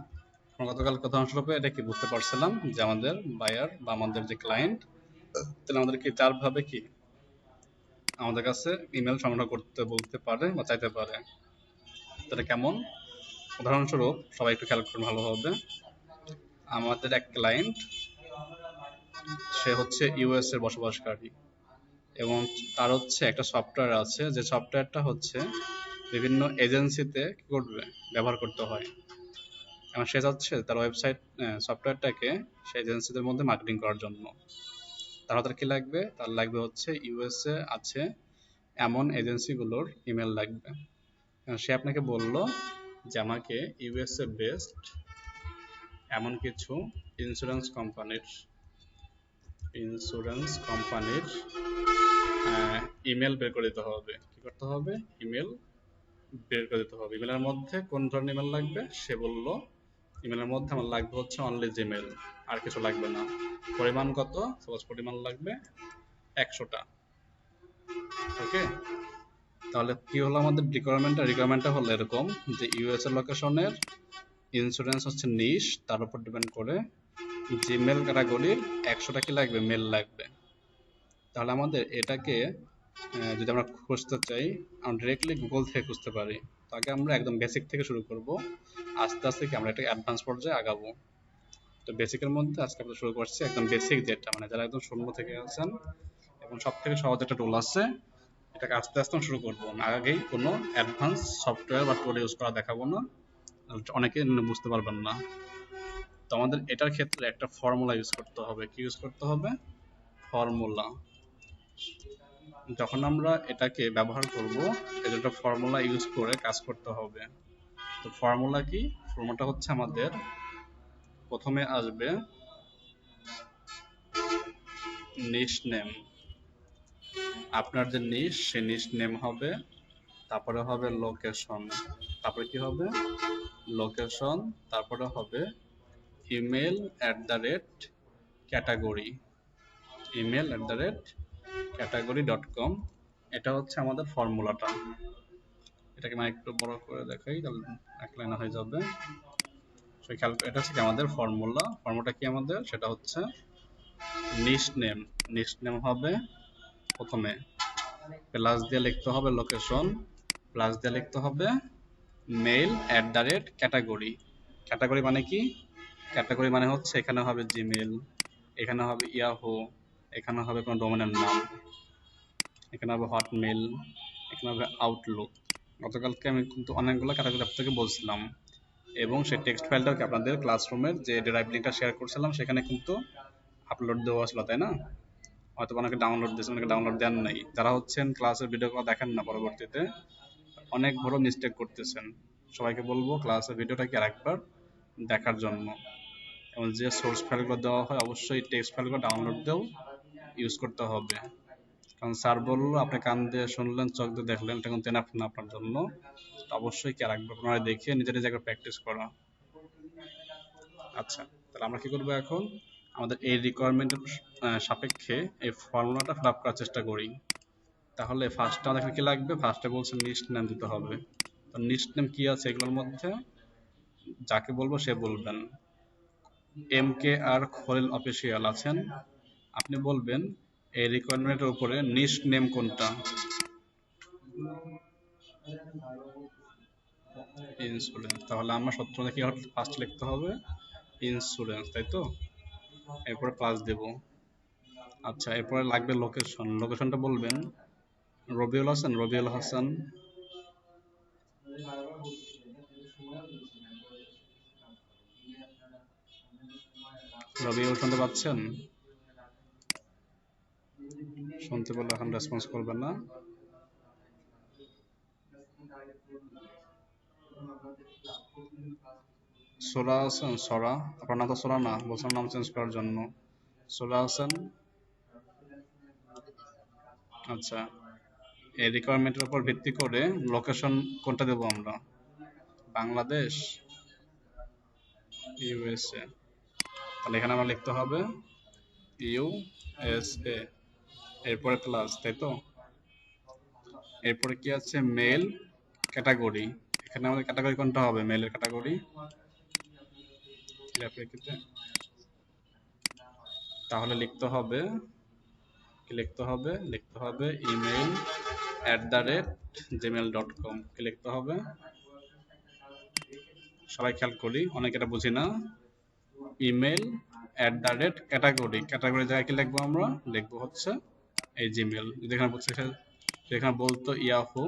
আমরা গতকাল উদাহরণস্বরূপে এটা কি বুঝতে পারছিলাম যে আমাদের বায়ার বা আমাদের যে ক্লায়েন্ট তাহলে আমাদেরকে চার ভাবে কি আমাদের কাছে ইমেল সংগ্রহ করতে বলতে পারে বা চাইতে পারে। সেটা কেমন? উদাহরণস্বরূপ সবাই একটু খেয়াল করুন ভালোভাবে। আমাদের এক ক্লায়েন্ট, সে হচ্ছে ইউএস এর বসবাসকারী এবং তার হচ্ছে একটা সফটওয়্যার আছে, যে সফটওয়্যারটা হচ্ছে বিভিন্ন এজেন্সিতে কি করবে, ব্যবহার করতে হয়। এবং সে চাচ্ছে তার ওয়েবসাইট সফটওয়্যারটাকে সেই এজেন্সিদের মধ্যে মার্কেটিং করার জন্য। তার কি লাগবে? তার লাগবে হচ্ছে ইউএসএ আছে এমন এজেন্সিগুলোর ইমেল লাগবে। সে আপনাকে বলল যে আমাকে ইউএসএ বেসড এমন কিছু ইন্স্যুরেন্স কোম্পানির ইমেল বের করে দিতে হবে। কি করতে হবে? ইমেল বের করে দিতে হবে। ইমেলের মধ্যে কোন ধরনের ইমেল লাগবে? সে বলল ইমেলের মধ্যে আমার লাগবে হচ্ছে অনলি জিমেল, আর কিছু লাগবে না। পরিমাণ কত? সাপোজ পরিমাণ লাগবে 100টা। ওকে, তাহলে কি হলো আমাদের রিকোয়ারমেন্টটা হলো এরকম যে ইউএস এর লোকেশনের ইন্স্যুরেন্স হচ্ছে নিশ, তার উপর ডিপেন্ড করে জিমেল ক্যাটাগরির 100টা কি লাগবে, মেল লাগবে। তাহলে আমাদের এটাকে যদি আমরা খুঁজতে চাই আমরা ডিরেক্টলি গুগল থেকে খুঁজতে পারি। তাকে আমরা একদম বেসিক থেকে শুরু করব, আস্তে আস্তে কি আমরা এটা অ্যাডভান্স পর্যায়ে আগাবো। তো বেসিকের মধ্যে আজকে আমরা শুরু করছি একদম বেসিক, যেটা মানে যারা একদম শূন্য থেকে আছেন এবং সব থেকে সহজ একটা টুল আছে, এটাকে আস্তে আস্তে শুরু করবো। আগেই কোনো অ্যাডভান্স সফটওয়্যার বা টুল ইউজ করা দেখাবো না, অনেকে বুঝতে পারবেন না। তো আমাদের এটার ক্ষেত্রে একটা ফর্মুলা ইউজ করতে হবে। কি ইউজ করতে হবে? ফর্মুলা। যখন আমরা এটাকে ব্যবহার করব এটা একটা ফর্মুলা ইউজ করে কাজ করতে হবে। তো ফর্মুলা কি? ফর্মুলাটা হচ্ছে আমাদের প্রথমে আসবে নিশ নেম, আপনার যে নিশ সে নিশ নেম হবে, তারপরে হবে লোকেশন, তারপরে কি হবে? লোকেশন, তারপরে হবে ইমেল @ক্যাটাগরি, email@category.com। এটা হচ্ছে আমাদের ফর্মুলাটা। এটাকে আমি একটু বড় করে দেখাই, তাহলে এক লাইনে হয়ে যাবে। এটা হচ্ছে আমাদের ফর্মুলাটা কি আমাদের? সেটা হচ্ছে নিশ নেম হবে প্রথমে, প্লাস দিয়ে লিখতে হবে লোকেশন, প্লাস দিয়ে লিখতে হবে মেইল @ক্যাটাগরি। ক্যাটাগরি মানে কি? ক্যাটাগরি মানে হচ্ছে এখানে হবে জিমেল, এখানে হবে ইয়াহু, এখানে হবে কোনো ডোমেনের নাম, এখানে হবে হটমেল, এখানে হবে আউটলুক। গতকালকে আমি কিন্তু অনেকগুলো ক্যাটাগরি আপনাকে বলছিলাম, এবং সেই টেক্সট ফাইলটাকে আপনাদের ক্লাসরুমের যে ড্রাইভ লিঙ্কটা শেয়ার করছিলাম সেখানে কিন্তু আপলোড দেওয়া ছিল, তাই না? হয়তো অনেকে ডাউনলোড দিয়েছেন, অনেকে ডাউনলোড দেন নাই। যারা হচ্ছেন ক্লাসের ভিডিওগুলো দেখেন না পরবর্তীতে, অনেক বড় মিস্টেক করতেছেন। সবাইকে বলবো ক্লাসের ভিডিওটাকে আরেকবার দেখার জন্য, এবং যে সোর্স ফাইলগুলো দেওয়া হয় অবশ্যই টেক্সট ফাইলগুলো ডাউনলোড দিয়েও ইউজ করতে হবে। কারণ স্যার বললো আপনি কান দিয়ে শুনলেন, চোখ দিয়ে দেখলেন, এটা কিন্তু এনাফ না আপনার জন্য। অবশ্যই কি আরেকবার পুনরায় দেখে নিজের জায়গায় প্র্যাকটিস করা। আচ্ছা, তাহলে আমরা কি করবো এখন? আমাদের এই রিকোয়ারমেন্টের সাপেক্ষে এই ফর্মুলাটা ফিল আপ করার চেষ্টা করি। তাহলে ফার্স্টে আমাদের কি লাগবে? ফার্স্টে বলছে নিস্ট নেম দিতে হবে। তো নিস্ট নেম কি আছে এগুলোর মধ্যে? যাকে বলবো সে বলবেন। MKR খলিল অফিসিয়াল আছেন, আপনি বলবেন এই রিকোয়ারমেন্টের উপরে নিস্ট নেম কোনটা? ইন্স্যুরেন্স। তাহলে আমরা সত্য কি ফার্স্ট লিখতে হবে ইন্স্যুরেন্স, তাই তো? এরপরে প্লাস দেব। আচ্ছা, এরপরে লাগবে লোকেশন। লোকেশনটা বলবেন রবিউল হাসান, রবিউল হাসান। রবিউল শুনতে পাচ্ছেন? শুনতে বললে এখন রেসপন্স করবেন না। সোরা হাসান, সোরা, আপনার নাম তো সোরা না, বলছেন নাম চেঞ্জ করার জন্য। সোরা হাসান। আচ্ছা, এই রিকোয়ারমেন্টের উপর ভিত্তি করে লোকেশন কোনটা দেবো আমরা? বাংলাদেশ, USA। তাহলে এখানে আমরা লিখতে হবে USA, এরপরে প্লাস, তাই তো? এরপরে কি আছে? Mail category. এখানে আমাদের ক্যাটাগরি কোনটা হবে? মেলের ক্যাটাগরি। তাহলে লিখতে হবে কি? লিখতে হবে email@gmail.com। কি লিখতে হবে? সবাই খেয়াল করি, অনেকে এটা বুঝি না। email@ক্যাটাগরি। ক্যাটাগরি জায়গায় কি লিখবো আমরা? লিখবো হচ্ছে এই জিমেল। যেখানে বলতো ইয়াহু,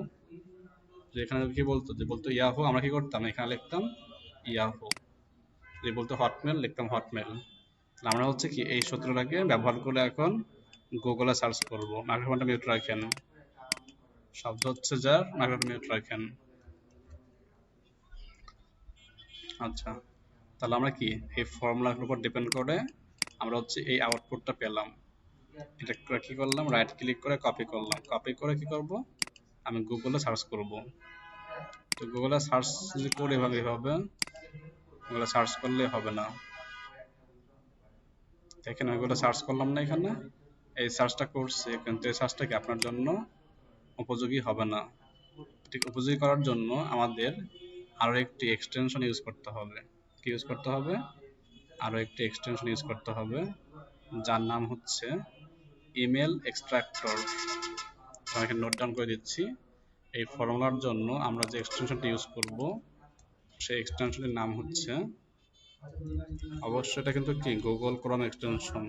যেখানে কি বলতো, যে বলতো ইয়াহু, আমরা কি করতাম? এখানে লিখতাম ইয়াহু। যে বলতো হটমেল, লিখতাম হটমেল। আমরা হচ্ছে কি এই সূত্রটাকে ব্যবহার করে এখন গুগলে সার্চ করব। মাইক্রোফোনটা মিউট রাখেন, শব্দ হচ্ছে যার মাইক্রোফোন মিউট রাখেন। আচ্ছা, তাহলে আমরা কি এই ফর্মুলার উপর ডিপেন্ড করে আমরা হচ্ছে এই আউটপুটটা পেলাম। এটা করে কি করলাম? রাইট ক্লিক করে কপি করলাম। কপি করে কি করব? আমি গুগলে সার্চ করব। তো গুগলে সার্চ যদি করি এভাবে গুগলে সার্চ করলে হবে না। দেখেন আমি গুগলে সার্চ করলাম না, এখানে এই সার্চটা করছি, কিন্তু এই সার্চটা কি আপনার জন্য উপযোগী হবে না। ঠিক উপযোগী করার জন্য আমাদের আরো একটি এক্সটেনশন ইউজ করতে হবে। কি ইউজ করতে হবে? আরো একটি এক্সটেনশন ইউজ করতে হবে, যার নাম হচ্ছে ইমেল এক্সট্রাক্টর। আমি এখানে নোট ডাউন করে দিচ্ছি। এই ফর্মুলার জন্য আমরা যে এক্সটেনশনটা ইউজ করব সেই এক্সটেনশনের নাম হচ্ছে, অবশ্যই এটা কিন্তু কি গুগল ক্রোম এক্সটেনশন।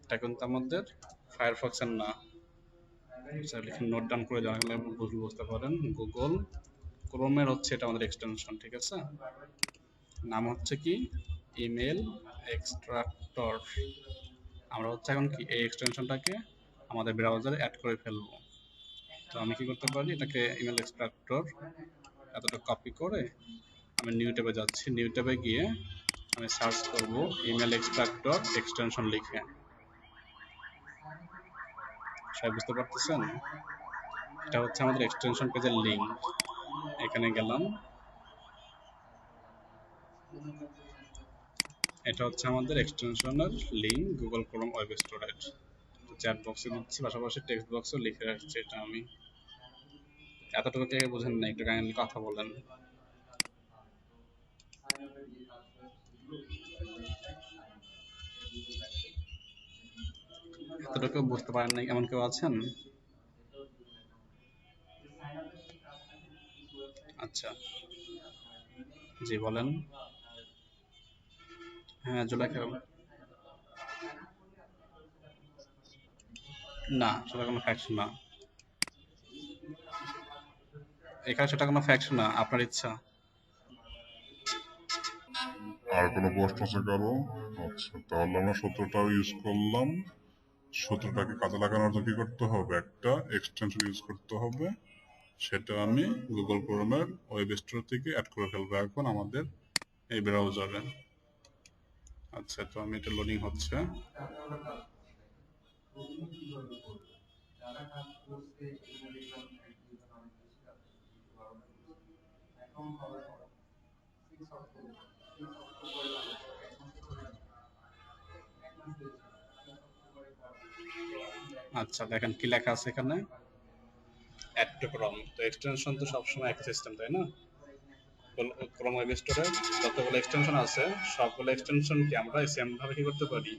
এটা কিন্তু আমাদের ফায়ারফক্সের না। নোট ডাউন করে দেওয়া গেলে বুঝতে পারেন। গুগল ক্রোমের হচ্ছে এটা আমাদের এক্সটেনশন, ঠিক আছে? নাম হচ্ছে কি ইমেল এক্সট্রাক্টর। আমরা হচ্ছে এখন কি এই এক্সটেনশনটাকে আমাদের ব্রাউজারে অ্যাড করে ফেলবো। তো আমি কি করতে পারি? এটাকে ইমেল এক্সট্রাক্টর এতটা কপি করে আমি নিউ ট্যাবে যাচ্ছি। নিউ ট্যাবে গিয়ে আমি সার্চ করব ইমেল এক্সট্রাক্টর এক্সটেনশন লিখে। সবাই বুঝতে পারতেছেন? এটা হচ্ছে আমাদের এক্সটেনশন পেজের লিঙ্ক। এখানে গেলাম, এটা হচ্ছে আমাদের এক্সটেনশনের link Google Chrome web storage. Chat বক্সে দিচ্ছি, পাশাপাশি টেক্সট বক্সেও লিখে রাখছি এটা আমি। এতটুকু কে বোঝেন না? একটু কাইন্ডলি কথা বলেন। এতটুকু বুঝতে পারেন না এমন কেউ আছেন? আচ্ছা, জি বলেন। হ্যাঁ, জুলাইখা। না, সেটা কোনো ফ্যাক্ট না। এখানে সেটা কোনো ফ্যাক্ট না, আপনার ইচ্ছা। আর কোনো প্রশ্ন আছে কারো? আচ্ছা, তাহলে আমরা সূত্রটাও ইউজ করলাম। সূত্রটাকে কাজে লাগানোর জন্য কি করতে হবে? একটা এক্সটেনশন ইউজ করতে হবে। সেটা আমি গুগল ক্রোমের ওয়েব স্টোর থেকে অ্যাড করে ফেলবো এখন আমাদের এই ব্রাউজারে। আচ্ছা, তো আমি এটা লোডিং হচ্ছে। আচ্ছা, দেখেন কি লেখা আছে এখানে, অ্যাড টু ক্রম। তো এক্সটেনশন তো সবসময় এক সিস্টেম, তাই না? ক্রোম ওয়েব স্টোরে যতগুলো এক্সটেনশন আছে সবগুলো এক্সটেনশন কি আমরা সেম ভাবে কি করতে পারি,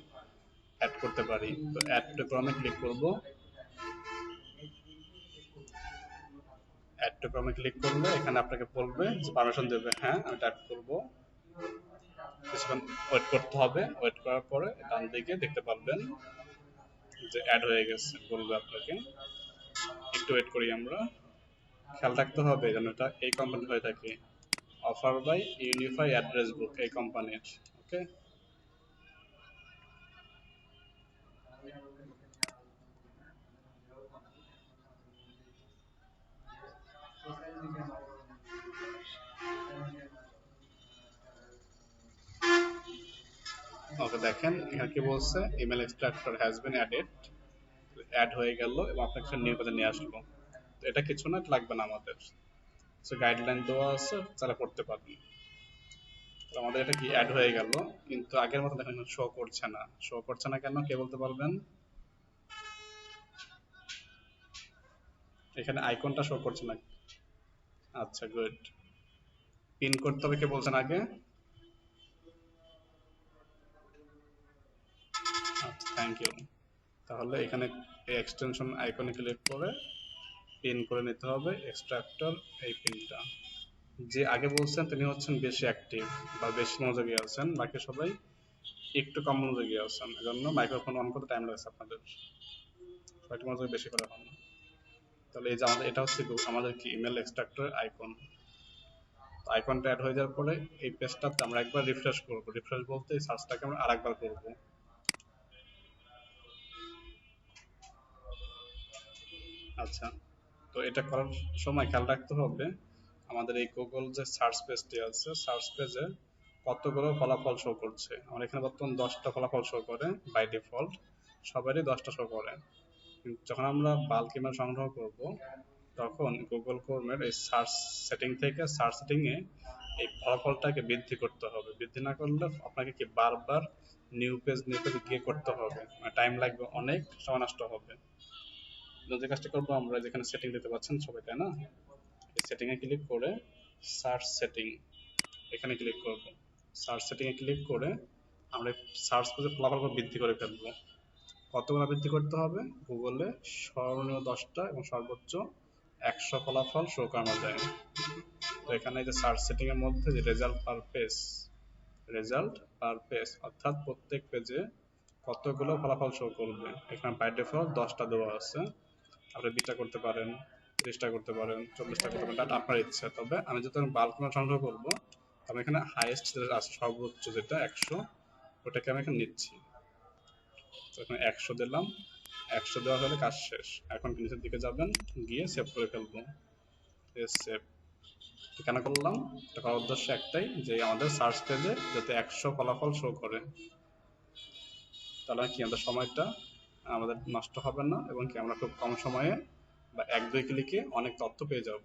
অ্যাড করতে পারি। তো অ্যাড টু ক্রমে ক্লিক করব। অ্যাড টু ক্রমে ক্লিক করলে এখানে আপনাকে বলবে যে পারমিশন দেবে, হ্যাঁ আমি অ্যাড করব। কিছুক্ষণ ওয়েট করতে হবে। ওয়েট করার পরে ডান দিকে দেখতে পারবেন যে অ্যাড হয়ে গেছে, বলবে আপনাকে। একটু ওয়েট করি আমরা। খেয়াল রাখতে হবে যেন এটা এই কোম্পানি হয়ে থাকে, offer by unify address book, এই কোম্পানির। ওকে, ওকে দেখেন এখানে কি বলছে, email extractor has been added. Add হয়ে গেল এবং আপনাকে সেটা নিউ পেজে নিয়ে আসলো। তো এটা কিছু না, লাগবে না আমাদের। সো গাইডলাইন দেওয়া আছে, তারা করতে পারবেন। তো আমাদের এটা কি অ্যাড হয়ে গেল, কিন্তু আগের মতো দেখেন শো করছে না। শো করছে না কেন, কে বলতে পারবেন? এখানে আইকনটা শো করছে না। আচ্ছা, গুড। পিন করতে হবে কে বলছেন আগে? আচ্ছা, থ্যাংক ইউ। তাহলে এখানে এই এক্সটেনশন আইকনে ক্লিক করে পিন করে নিতে হবে এক্সট্রাক্টর, এই পিনটা। যে আগে বলছেন তিনি হচ্ছেন বেশি অ্যাক্টিভ বা বেশি মনোযোগী আছেন, বাকি সবাই একটু কম মনোযোগী আছেন, এজন্য মাইক্রোফোন অন করতে টাইম লাগছে আপনাদের। সবাই একটু মনোযোগ বেশি করে হন। তাহলে এই যে আমাদের এটা হচ্ছে আমাদের কি ইমেল এক্সট্রাক্টর আইকন। আইকনটা অ্যাড হয়ে যাওয়ার পরে এই পেজটাতে আমরা একবার রিফ্রেশ করব। রিফ্রেশ বলতে এই সার্চটাকে আমরা আরেকবার করব। আচ্ছা, তো এটা করার সময় খেয়াল রাখতে হবে আমাদের এই গুগল যে সার্চ পেজটি আছে, সার্চ পেজে কতগুলো ফলাফল শো করছে। আমার এখানে বর্তমান 10টা ফলাফল শো করে বাই ডিফল্ট, সবারই 10টা শো করে। কিন্তু যখন আমরা বাল্ক ইমেল সংগ্রহ করব, তখন গুগল ক্রোমের এই সার্চ সেটিং থেকে সার্চ সেটিংয়ে এই ফলাফলটাকে বৃদ্ধি করতে হবে। বৃদ্ধি না করলে আপনাকে কি বারবার নিউ পেজ গিয়ে করতে হবে, টাইম লাগবে, অনেক সময় নষ্ট হবে। যে কাজটা করবো আমরা, যেখানে সেটিং দিতে পাচ্ছেন সবাই, তাই না? এই সেটিংয়ে ক্লিক করে সার্চ সেটিং, এখানে ক্লিক করব। সার্চ সেটিংয়ে ক্লিক করে আমরা সার্চ পেজের ফলাফল বৃদ্ধি করে ফেলবো। কতগুলো বৃদ্ধি করতে হবে? গুগলে সর্বনিম্ন 10টা এবং সর্বোচ্চ 100 ফলাফল শো করানো যায়। তো এখানে যে সার্চ সেটিং এর মধ্যে যে রেজাল্ট পার পেজ, অর্থাৎ প্রত্যেক পেজে কতগুলো ফলাফল শো করবে, এখানে বাই ডিফল্ট 10টা দেওয়া আছে। আপনি 20টা করতে পারেন, 30টা করতে পারেন, 40টা করতে পারেন, এটা আপনার ইচ্ছা। তবে আমি যেহেতু বাল্ক মেল সংগ্রহ করবো, আমি এখানে হাইয়েস্ট যেটা আছে, সর্বোচ্চ যেটা 100, ওটাকে আমি এখানে নিচ্ছি। তো এখানে 100 দিলাম। 100 দেওয়া হলে কাজ শেষ। এখন নিচের দিকে যাবেন, গিয়ে সেভ করে ফেলবো। সেভ কেন করলাম? এটা করার উদ্দেশ্য একটাই, যে আমাদের সার্চ পেজে যাতে 100 ফলাফল শো করে। তাহলে কি আমাদের সময়টা আমাদের নষ্ট হবে না, এবং কি আমরা খুব কম সময়ে বা 1-2 ক্লিকে অনেক তথ্য পেয়ে যাব।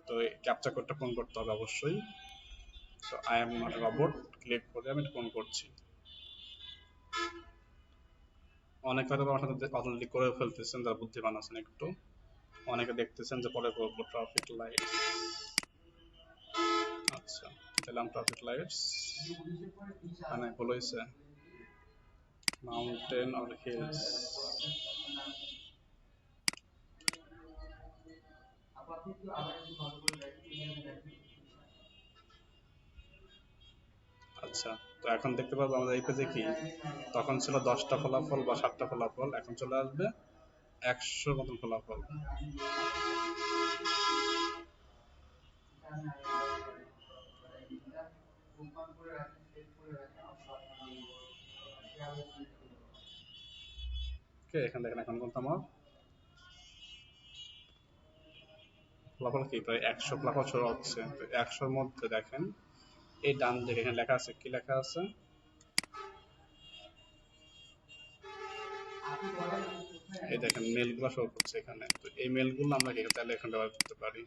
তো এই ক্যাপচা কোডটা পূরণ করতে হবে অবশ্যই। তো I am not robot click করে আমি এটা পূরণ করছি। অনেকে হয়তো আমার সাথে অলরেডি করে ফেলতেছেন, যারা বুদ্ধিমান আছেন একটু। অনেকে দেখতেছেন যে পরে করবো ট্রাফিক লাইটস। আচ্ছা, দিলাম ট্রাফিক লাইটস, মানে ভুল হয়েছে, মাউন্টেন অর হিলস। আচ্ছা, তো এখন দেখতে পাবো আমাদের এই পেজে কি তখন ছিল 10টা ফলাফল বা 7টা ফলাফল, এখন চলে আসবে 100 মতন ফলাফল। ওকে, এখানে দেখেন এখন কিন্তু আমার ফলাফল কি প্রায় 100 ফলাফল শো হচ্ছে। তো 100-র মধ্যে দেখেন এই ডান দিকে এখানে লেখা আছে, কি লেখা আছে, এই দেখেন মেলগুলো শো করছে এখানে। তো এই মেলগুলো আমরা কি চাইলে এখানে ব্যবহার করতে পারি।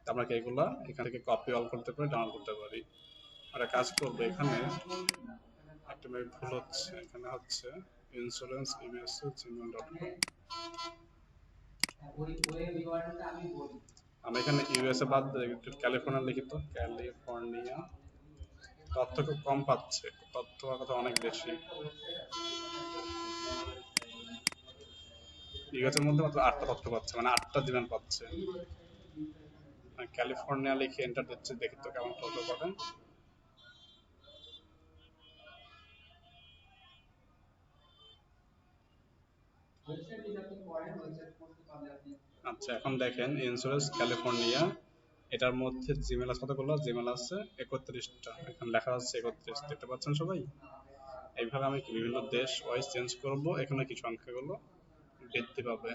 তো আমরা কি এগুলা এখান থেকে কপি অল করতে পারি, ডাউনলোড করতে পারি। আমরা কাজ করবো, এখানে একটা মেল ভুল হচ্ছে, এখানে হচ্ছে insurance@gmail.com। আমি এখানে ইউএসএ বাদ দিয়ে একটু ক্যালিফোর্নিয়া লিখি, তো ক্যালিফোর্নিয়া। তথ্য খুব কম পাচ্ছে, তথ্য কথা অনেক বেশি। ইউএসএর মধ্যে মাত্র 8টা তথ্য পাচ্ছে, মানে 8টা জিমেল পাচ্ছে। ক্যালিফোর্নিয়া লিখে এন্টার দিচ্ছে, দেখি তো কেমন তথ্য পাবেন। আচ্ছা, এখন দেখেন ইন্স্যুরেন্স ক্যালিফোর্নিয়া, এটার মধ্যে জিমেল আছে কতগুলো, জিমেল আছে 31টা, এখানে লেখা আছে 31, দেখতে পাচ্ছেন সবাই। এইভাবে আমি বিভিন্ন দেশ ওয়াইজ চেঞ্জ করব, এখানে কিছু সংখ্যাগুলো বৃদ্ধি পাবে।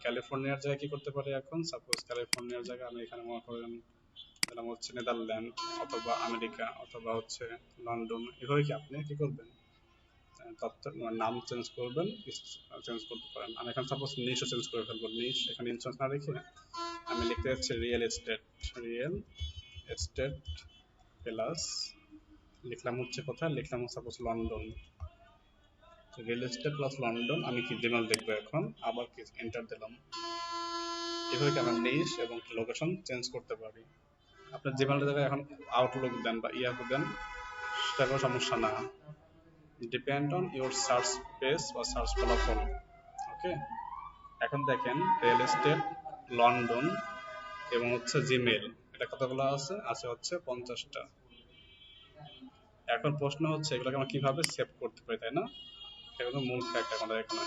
ক্যালিফোর্নিয়ার জায়গায় কি করতে পারি এখন, সাপোজ ক্যালিফোর্নিয়ার জায়গায় আমি এখানে মনে করেন দিলাম হচ্ছে নেদারল্যান্ড অথবা আমেরিকা অথবা হচ্ছে লন্ডন। এভাবে কি আপনি কি করবেন, তথ্য নাম চেঞ্জ করবেন, চেঞ্জ করতে পারেন। আমি এখন সাপোজ নিশও চেঞ্জ করে ফেলবো, নিশ এখানে ইন্স্যুরেন্স না রেখে আমি লিখতে যাচ্ছি real estate, real estate plus লিখলাম হচ্ছে কোথায়, লিখলাম suppose London. Real estate plus London, আমি কি জিমেল দেখবো এখন, আবার কি এন্টার দিলাম। এভাবে কি আমরা নিশ এবং লোকেশন চেঞ্জ করতে পারি। আপনার জিমেলের জায়গায় এখন আউটলুক দেন বা ইয়াহু দেন, সেটা কোনো সমস্যা না, depend on your search page বা সার্চ ফলাফল। ওকে, এখন দেখেন রিয়েল এস্টেট, লন্ডন এবং হচ্ছে জিমেল, এটা কতগুলো আছে, আছে হচ্ছে 50টা। এখন প্রশ্ন হচ্ছে এগুলোকে আমরা কিভাবে সেভ করতে পারি, তাই না? এটা মূল ফ্যাক্ট আমাদের এখানে।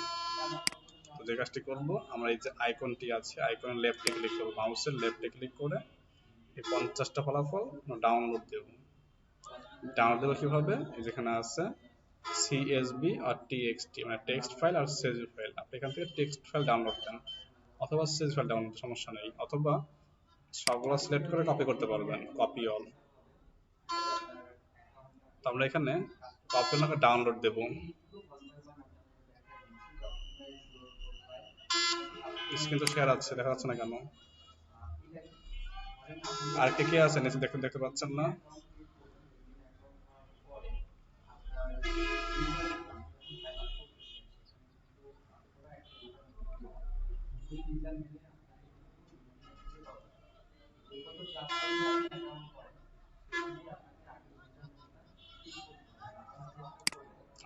তো যে কাজটি করবো, আমরা এই যে আইকনটি আছে, আইকনের লেফটে ক্লিক করবো, মাউসের লেফটে ক্লিক করে এই 50টা ফলাফল ডাউনলোড দেব। ডাউনলোড দেবো কিভাবে, এই যেখানে আছে সিএসভি আর টিএক্সটি, মানে টেক্সট ফাইল আর সিএসভি ফাইল। আপনি এখান থেকে টেক্সট ফাইল ডাউনলোড দেন অথবা সিএসভি ফাইল ডাউনলোড, সমস্যা নেই, অথবা সবগুলো সিলেক্ট করে কপি করতে পারবেন, কপি অল। তো আমরা এখানে কপি অল ডাউনলোড দেব। স্ক্রিন তো শেয়ার আছে, দেখা যাচ্ছে না কেন? আর কে কে আছে নিচে, দেখতে পাচ্ছেন না?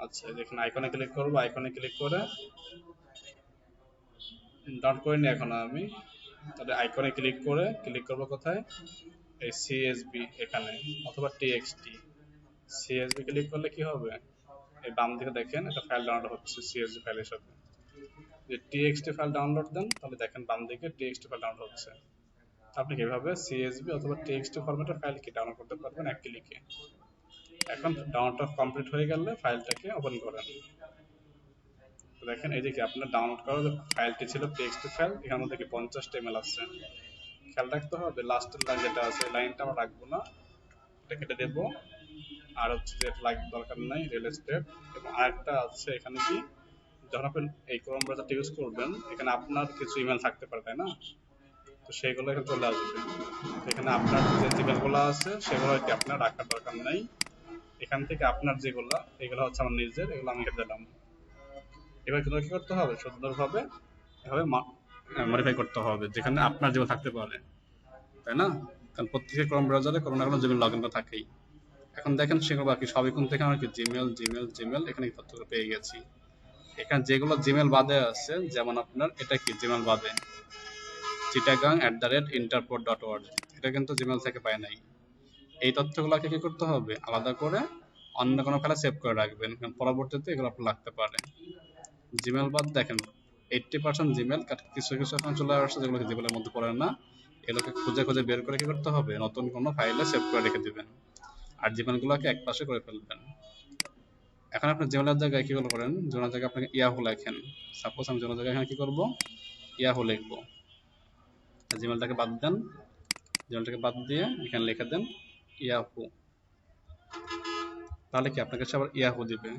আচ্ছা, দেখুন আইকনে ক্লিক করবো, আইকনে ক্লিক করে ডাউনলোড করে নি এখন আমি। তাহলে আইকনে ক্লিক করে ক্লিক করবো কোথায়, এই সিএসবি এখানে অথবা টিএক্সটি। সিএসবি ক্লিক করলে কি হবে, এই বাম দিকে দেখেন একটা ফাইল ডাউনলোড হচ্ছে সিএসবি ফাইলের সাথে। যে টিএক্সটি ফাইল ডাউনলোড দেন, তাহলে দেখেন বাম দিকে টিএক্সটি ফাইল ডাউনলোড হচ্ছে। আপনি কিভাবে সিএসবি অথবা টিএক্সটি ফরম্যাটের ফাইল কি ডাউনলোড করতে পারবেন এক ক্লিকে। এখন ডাউনলোড কমপ্লিট হয়ে গেলে ফাইলটাকে ওপেন করেন। দেখেন এই যে কি আপনার ডাউনলোড করা যে ফাইলটি ছিল টেক্সট ফাইল, এখান মধ্যে কি 50টা ইমেল আছে। খেয়াল রাখতে হবে লাস্টের লাইন যেটা আছে, লাইনটা আমরা রাখবো না, এটা কেটে দেবো। আর হচ্ছে যে দরকার নাই রিয়েল এস্টেট। এবং আরেকটা আছে এখানে কি, যখন আপনি এই ক্রোম ব্রাউজারটা ইউজ করবেন, এখানে আপনার কিছু ইমেল থাকতে পারে, তাই না? তো সেগুলো এখানে চলে আসবে। এখানে আপনার যে জিমেলগুলো আছে সেগুলো কি আপনার রাখার দরকার নাই। এখান থেকে আপনার যেগুলো, এগুলো হচ্ছে আমার নিজের, এগুলো আমি কেটে দিলাম। এবার কিন্তু কি করতে হবে, সুন্দরভাবে এভাবে মডিফাই করতে হবে, যেখানে আপনার জিমেল থাকতে পারে, তাই না? কারণ প্রত্যেকের ক্রোম ব্রাউজারে কোনো না কোনো জিমেল লগ ইন করা থাকেই। এখন দেখেন সেগুলো বাকি সবই কোন থেকে, আমরা কি জিমেল জিমেল জিমেল এখানে তথ্যগুলো পেয়ে গেছি। এখানে যেগুলো জিমেল বাদে আছে, যেমন আপনার এটা কি জিমেল বাদে চিটাগাং@interport.org, এটা কিন্তু জিমেল থেকে পায় নাই। এই তথ্যগুলোকে কি করতে হবে, আলাদা করে অন্য কোনো ফাইলে সেভ করে রাখবেন, কারণ পরবর্তীতে এগুলো আপনার লাগতে পারে। জিমেল বাদ দেখেন 80% জিমেল, কিছু কিছু এখন চলে আসছে যেগুলো জিমেলের মধ্যে পড়ে না, এগুলোকে খুঁজে খুঁজে বের করে কি করতে হবে, নতুন কোনো ফাইলে সেভ করে রেখে দিবেন, আর জিমেলগুলোকে এক পাশে করে ফেলবেন। এখন আপনি জিমেলের জায়গায় কি করেন, জিমেলের জায়গায় আপনাকে ইয়াহু লেখেন। সাপোজ আমি জিমেলের জায়গায় এখানে কি করব, ইয়াহু লিখবো। জিমেলটাকে বাদ দেন, জিমেলটাকে বাদ দিয়ে এখানে লিখে দেন ইয়াহু। তাহলে কি আপনার কাছে আবার ইয়াহু দিবে।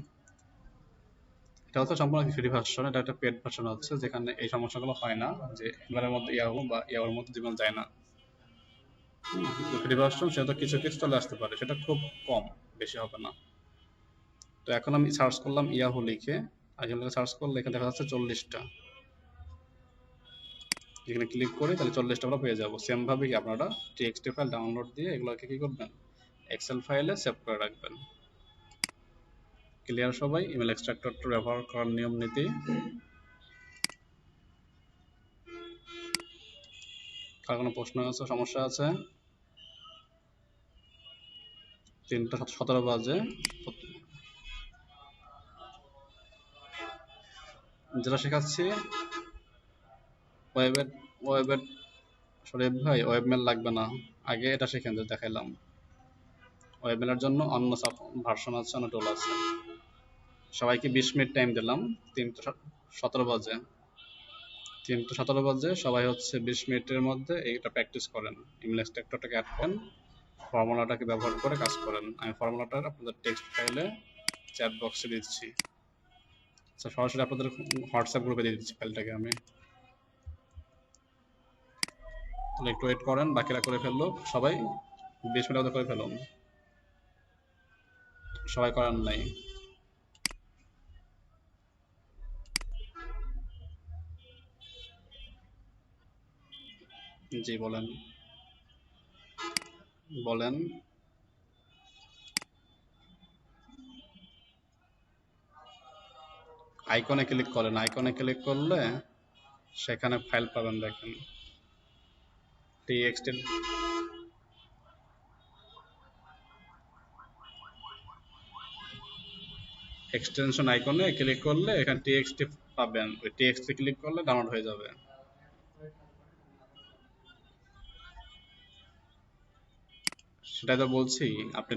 এটা হচ্ছে সম্পূর্ণ ফ্রি ভার্সন, এটা একটা পেড ভার্সন হচ্ছে, যেখানে এই সমস্যাগুলো হয় না, যে ইমেলের মধ্যে ইয়াহু বা ইয়াহুর মধ্যে জিমেল যায় না। ফ্রি ভার্সন সেটা কিছু কিছু চলে আসতে পারে, সেটা খুব কম, বেশি হবে না। তো এখন আমি সার্চ করলাম ইয়াহু লিখে, আর এখানে সার্চ করলে এখানে দেখা যাচ্ছে 40টা। এখানে ক্লিক করি তাহলে 40টা আমরা পেয়ে যাবো। সেম ভাবে কি আপনারা টিএক্সটি ফাইল ডাউনলোড দিয়ে এগুলোকে কি করবেন, এক্সেল ফাইলে সেভ করে রাখবেন। ক্লিয়ার সবাই? ইমেল এক্সট্রাক্টরটা ব্যবহার করার নিয়ম নীতি। কার কোনো প্রশ্ন আছে, সমস্যা আছে? 3টা 17 বাজে। যেটা শেখাচ্ছি ওয়েবের ওয়েবের শরীফ ভাই, ওয়েবমেল লাগবে না, আগে এটা শিখেন যে দেখাইলাম। ওয়েবমেলের জন্য অন্য ভার্সন আছে, অন্য টুল আছে। সবাইকে 20 মিনিট টাইম দিলাম। 3টা 17 বাজে, 3টা 17 বাজে সবাই হচ্ছে 20 মিনিটের মধ্যে এইটা প্র্যাকটিস করেন। ইমেল এক্সট্রাক্টরটাকে অ্যাড করেন, ফর্মুলাটাকে ব্যবহার করে কাজ করেন। আমি ফর্মুলাটা আপনাদের টেক্সট ফাইলে চ্যাট বক্সে দিচ্ছি, আচ্ছা সরাসরি আপনাদের হোয়াটসঅ্যাপ গ্রুপে দিয়ে দিচ্ছি ফাইলটাকে আমি। তাহলে একটু ওয়েট করেন, বাকিরা করে ফেললো সবাই। 20 মিনিট মতো করে ফেলুন, সবাই করার নাই। জি বলেন, বলেন। আইকনে ক্লিক করেন, আইকনে ক্লিক করলে সেখানে ফাইল পাবেন, দেখেন টিএক্সটি। এক্সটেনশন আইকনে ক্লিক করলে এখানে টিএক্সটি পাবেন, ওই টিএক্সটি ক্লিক করলে ডাউনলোড হয়ে যাবে। সেটাই তো বলছি, আপনি